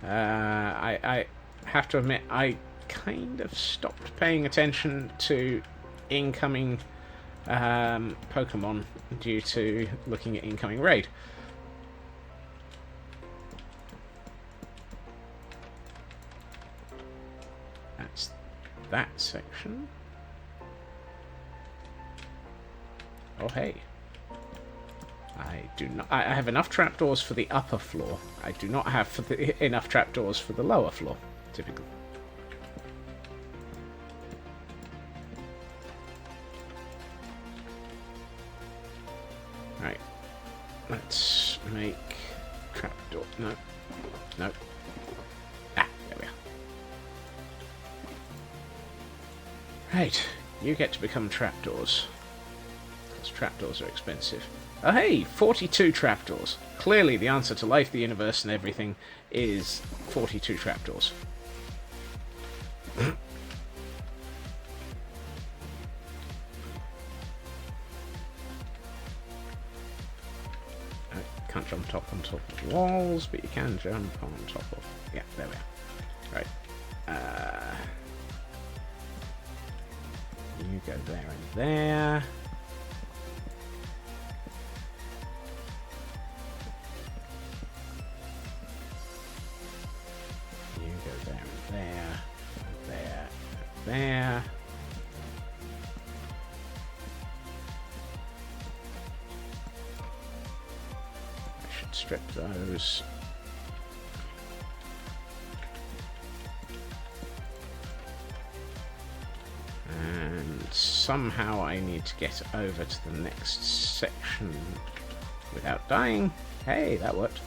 I have to admit, I kind of stopped paying attention to incoming Pokemon due to looking at incoming raid. That's that section. Oh hey. I have enough trapdoors for the upper floor. I do not have enough trapdoors for the lower floor, typically. Right. Let's make trapdoor. No. No. Ah, there we are. Right. You get to become trapdoors. Because trapdoors are expensive. Oh hey, 42 trapdoors. Clearly the answer to life, the universe, and everything is 42 trapdoors. Can't jump on top of walls, but you can jump on top of... Yeah, there we are. Right. You go there and there. You go there and there. There and there. Strip those. And somehow I need to get over to the next section without dying. Hey, that worked.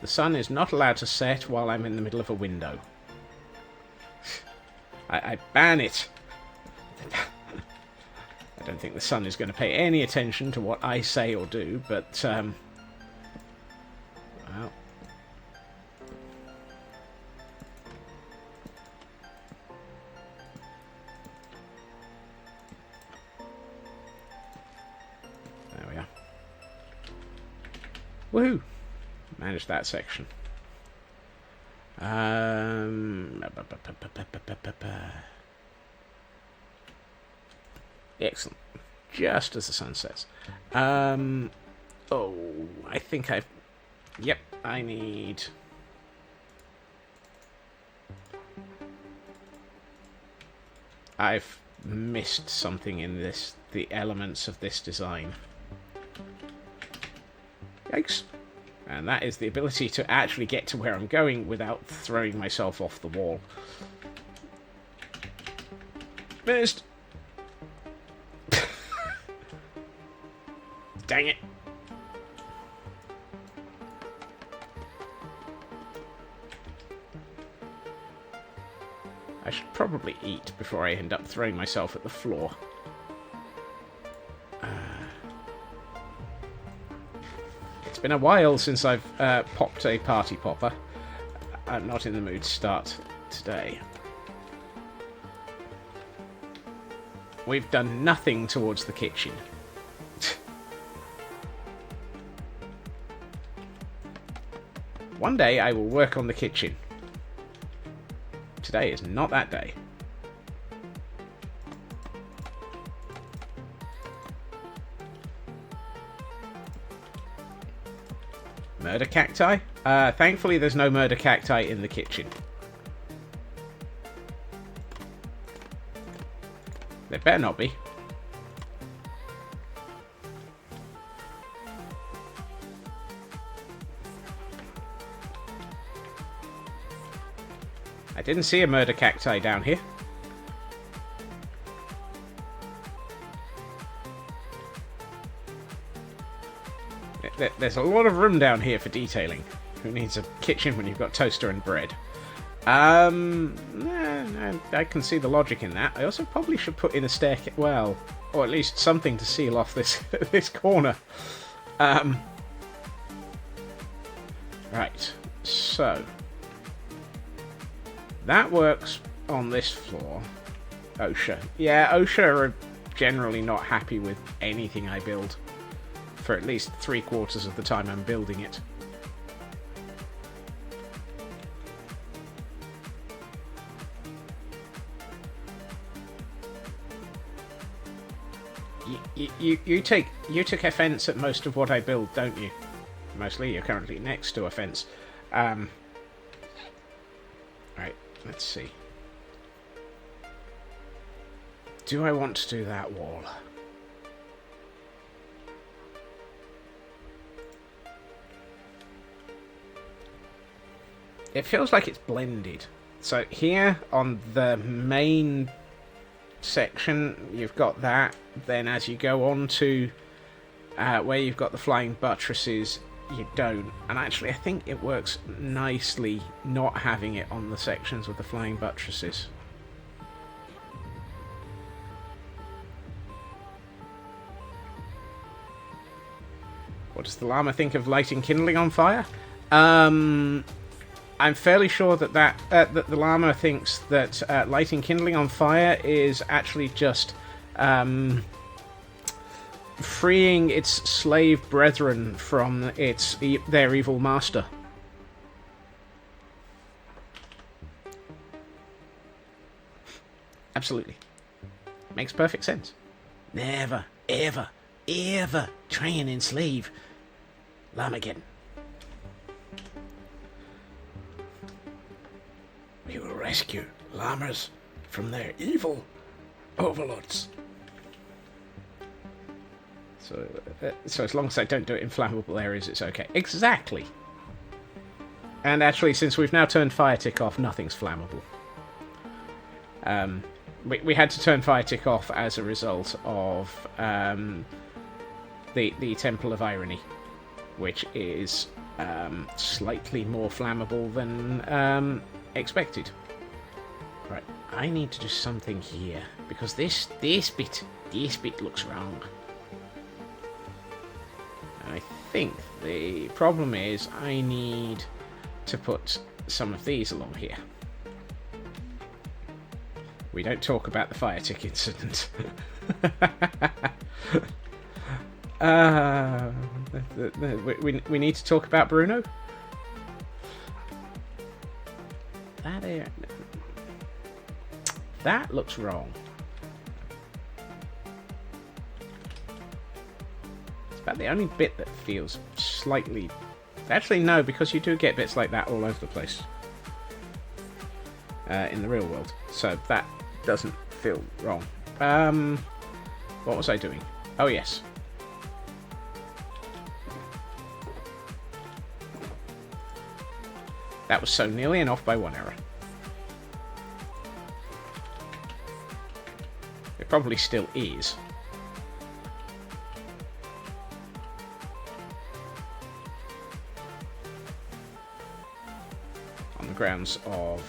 The sun is not allowed to set while I'm in the middle of a window. I ban it. I don't think the sun is going to pay any attention to what I say or do, but, well... There we are. Woohoo! Managed that section. Excellent. Just as the sun sets. Oh, I think I've... Yep, I need... I've missed something in the elements of this design. Yikes. And that is the ability to actually get to where I'm going without throwing myself off the wall. Missed! Dang it. I should probably eat before I end up throwing myself at the floor. It's been a while since I've popped a party popper. I'm not in the mood to start today. We've done nothing towards the kitchen. One day I will work on the kitchen. Today is not that day. Murder cacti? Thankfully there's no murder cacti in the kitchen. There better not be. I didn't see a murder cacti down here. There's a lot of room down here for detailing. Who needs a kitchen when you've got toaster and bread? I can see the logic in that. I also probably should put in a staircase, well, or at least something to seal off this this corner. Right, so that works on this floor. OSHA. Yeah, OSHA are generally not happy with anything I build. For at least 3/4 of the time I'm building it. You took offence at most of what I build, don't you? Mostly, you're currently next to a fence. Right, let's see. Do I want to do that wall? It feels like it's blended. So here on the main section, you've got that. Then as you go on to where you've got the flying buttresses, you don't. And actually, I think it works nicely not having it on the sections with the flying buttresses. What does the llama think of lighting kindling on fire? I'm fairly sure that that the llama thinks that lighting kindling on fire is actually just freeing its slave brethren from their evil master. Absolutely. Makes perfect sense. Never, ever, ever try and enslave llama again. We will rescue llamas from their evil overlords. So as long as I don't do it in flammable areas, it's okay. Exactly. And actually, since we've now turned fire tick off, nothing's flammable. We had to turn fire tick off as a result of the Temple of Irony, which is slightly more flammable than expected. Right, I need to do something here because this bit looks wrong. And I think the problem is I need to put some of these along here. We don't talk about the fire tick incident. We need to talk about Bruno. That looks wrong. It's about the only bit that feels slightly... Actually, no, because you do get bits like that all over the place in the real world. So that doesn't feel wrong. What was I doing? Oh, yes. That was so nearly and off by one error. It probably still is. On the grounds of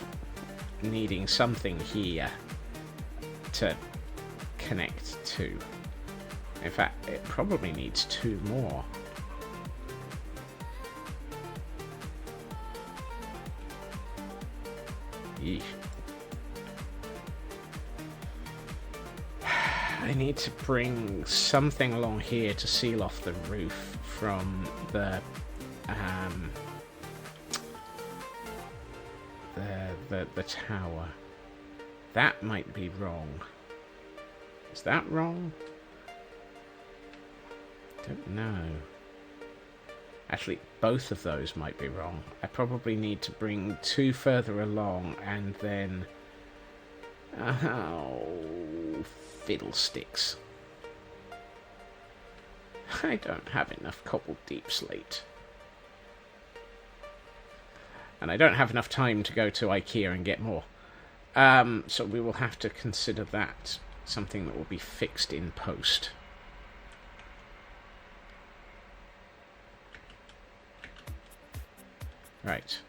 needing something here to connect to. In fact, it probably needs two more. Yeesh. I need to bring something along here to seal off the roof from the tower. That might be wrong. Is that wrong? Don't know. Actually, both of those might be wrong. I probably need to bring two further along and then... Oh, fiddlesticks. I don't have enough cobbled deep slate. And I don't have enough time to go to IKEA and get more. So we will have to consider that something that will be fixed in post. Right.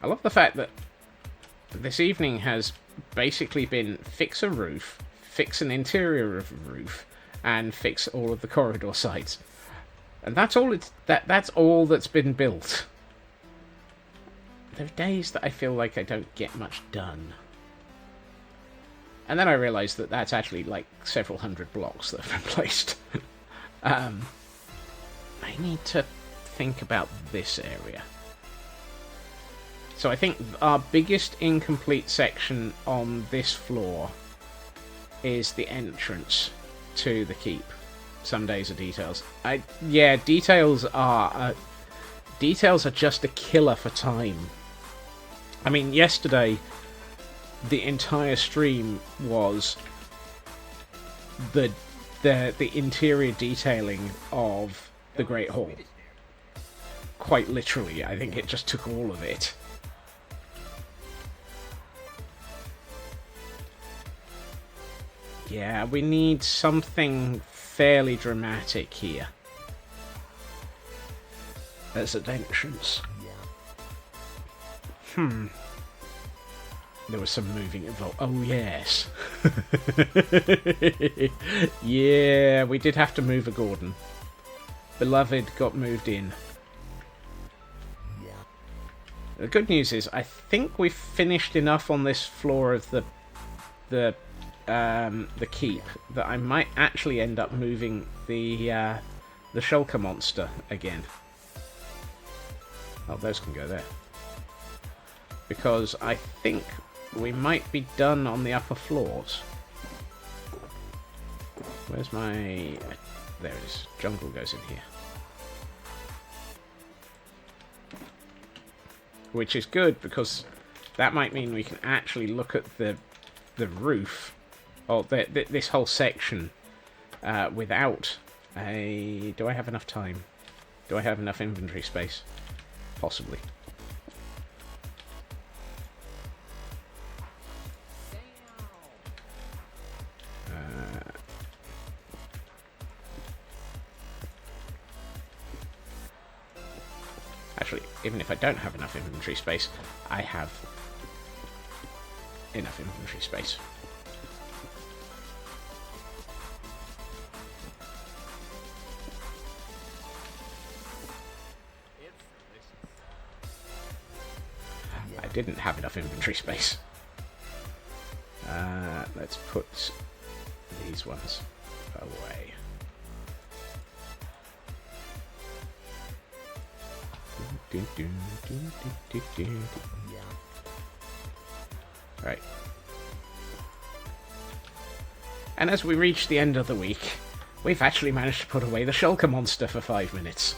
I love the fact that this evening has basically been fix a roof, fix an interior of a roof, and fix all of the corridor sides. And that's all that's all that's been built. there are days that I feel like I don't get much done. And then I realised that that's actually like several hundred blocks that have been placed. I need to think about this area. So I think our biggest incomplete section on this floor is the entrance to the keep. Some days are details. Yeah, details are just a killer for time. I mean, yesterday the entire stream was the interior detailing of the Great Hall. Quite literally, I think it just took all of it. Yeah, we need something fairly dramatic here as an entrance. There was some moving involved. Oh, yes. Yeah, we did have to move a Gordon. Beloved got moved in. The good news is, I think we've finished enough on this floor of the keep that I might actually end up moving the shulker monster again. Oh, those can go there. Because I think we might be done on the upper floors. Where's my... There it is. Jungle goes in here. Which is good, because that might mean we can actually look at the roof, or this whole section, without a... Do I have enough time? Do I have enough inventory space? Possibly. Actually, even if I don't have enough inventory space, I have enough inventory space. I didn't have enough inventory space. Let's put these ones away. Right. And as we reach the end of the week, we've actually managed to put away the shulker monster for 5 minutes.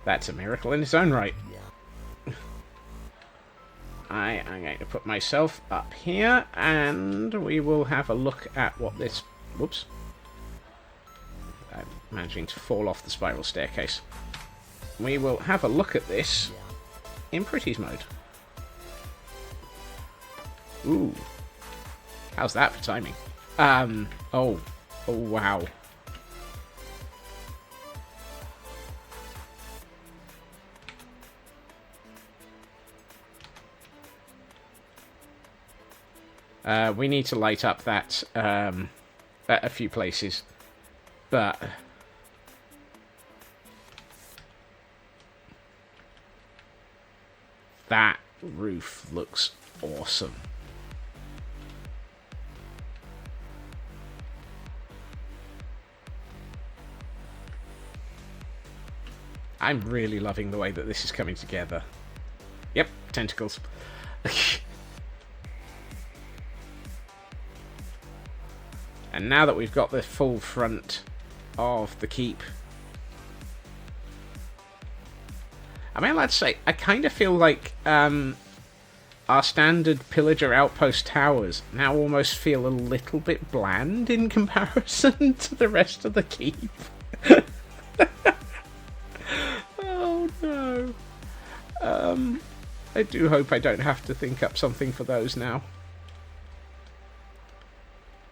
That's a miracle in its own right. I am going to put myself up here, and we will have a look at what this... Whoops. I'm managing to fall off the spiral staircase. We will have a look at this in Pretty's mode. Ooh. How's that for timing? Oh, wow. We need to light up that at a few places, but that roof looks awesome. I'm really loving the way that this is coming together. Yep, tentacles. And now that we've got the full front of the keep, I mean, let's say, I kind of feel like our standard pillager outpost towers now almost feel a little bit bland in comparison to the rest of the keep. Oh no. I do hope I don't have to think up something for those now.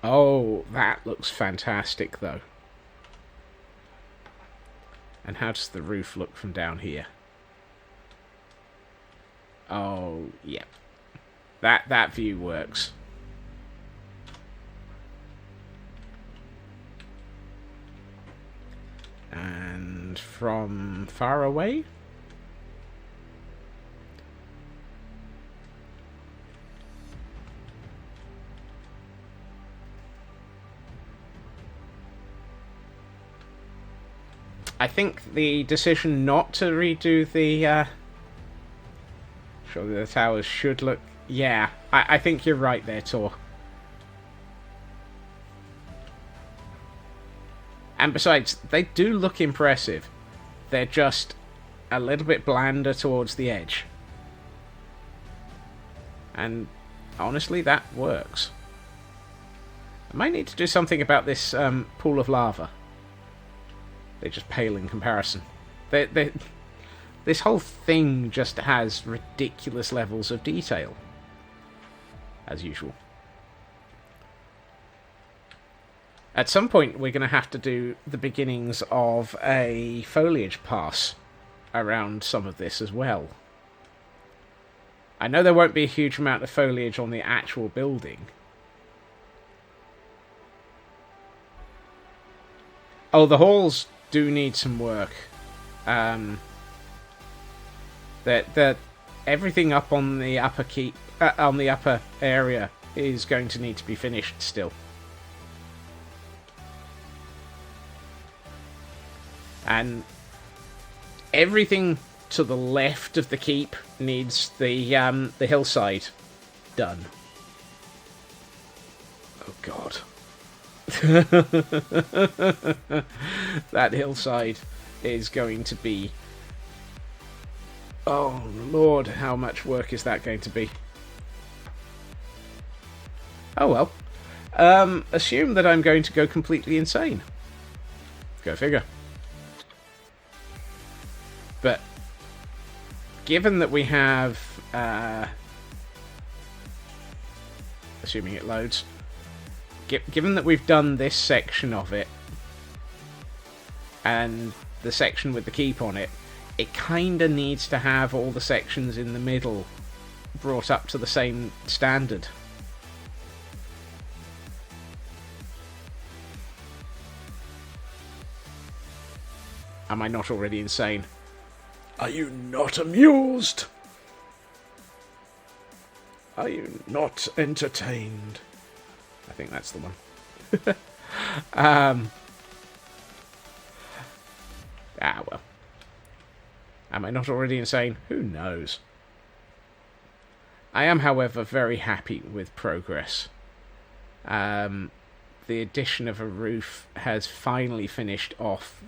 Oh, that looks fantastic, though. And how does the roof look from down here? Oh, yeah. That view works. And from far away? I think the decision not to redo the surely the towers should look... Yeah, I think you're right there, Tor. And besides, they do look impressive. They're just a little bit blander towards the edge. And honestly, that works. I might need to do something about this pool of lava. They just pale in comparison. This whole thing just has ridiculous levels of detail. As usual. At some point, we're going to have to do the beginnings of a foliage pass around some of this as well. I know there won't be a huge amount of foliage on the actual building. Oh, the halls do need some work. That everything up on the upper area is going to need to be finished still. And everything to the left of the keep needs the hillside done. Oh God. That hillside is going to be... Oh Lord, how much work is that going to be? Oh well. Assume that I'm going to go completely insane. Go figure. But given that we have, assuming it loads, given that we've done this section of it, and the section with the keep on it, it kind of needs to have all the sections in the middle brought up to the same standard. Am I not already insane? Are you not amused? Are you not entertained? I think that's the one. Well. Am I not already insane? Who knows? I am, however, very happy with progress. The addition of a roof has finally finished off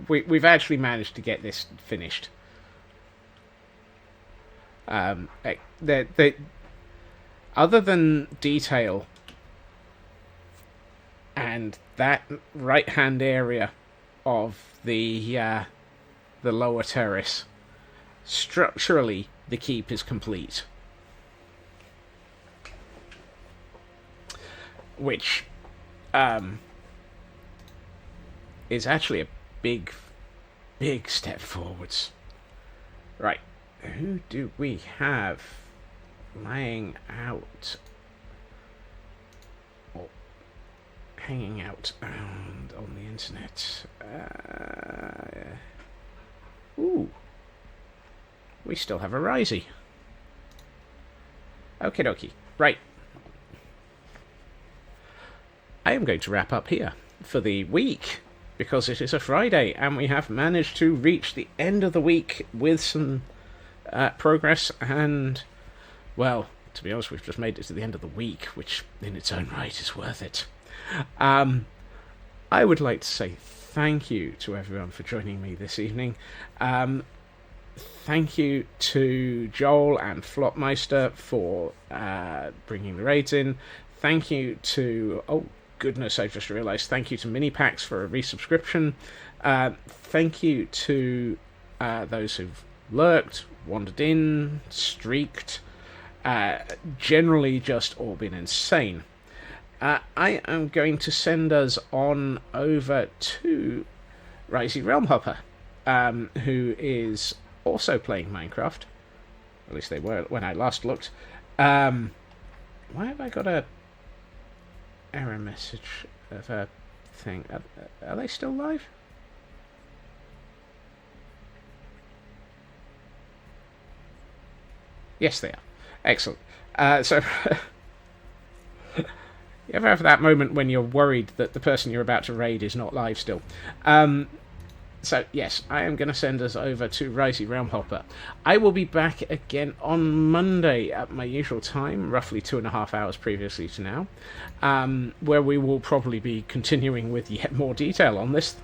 we've actually managed to get this finished. Other than detail and that right-hand area of the lower terrace, structurally the keep is complete. Which is actually a big step forwards. Right, who do we have laying out or hanging out around on the internet? Ooh, we still have a Risey. Okie dokie. Right. I am going to wrap up here for the week, because it is a Friday, and we have managed to reach the end of the week with some progress, and, well, to be honest, we've just made it to the end of the week, which in its own right is worth it. I would like to say thank you to everyone for joining me this evening. Thank you to Joel and Flopmeister for bringing the raids in. Thank you to... Oh, goodness, I just realised. Thank you to Minipax for a resubscription. Thank you to those who've lurked, wandered in, streaked, generally just all been insane. I am going to send us on over to Risey Realmhopper, who is also playing Minecraft. At least they were when I last looked. Why have I got a error message of a thing? Are they still live? Yes, they are. Excellent. So You ever have that moment when you're worried that the person you're about to raid is not live still? So, yes, I am going to send us over to Risey Realmhopper. I will be back again on Monday at my usual time, roughly 2.5 hours previously to now, where we will probably be continuing with yet more detail on this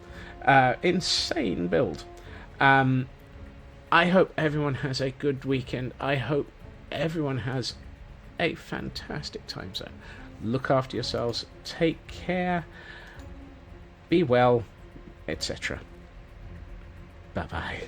insane build. I hope everyone has a good weekend. I hope everyone has a fantastic time zone. Look after yourselves, take care, be well, etc. Bye-bye.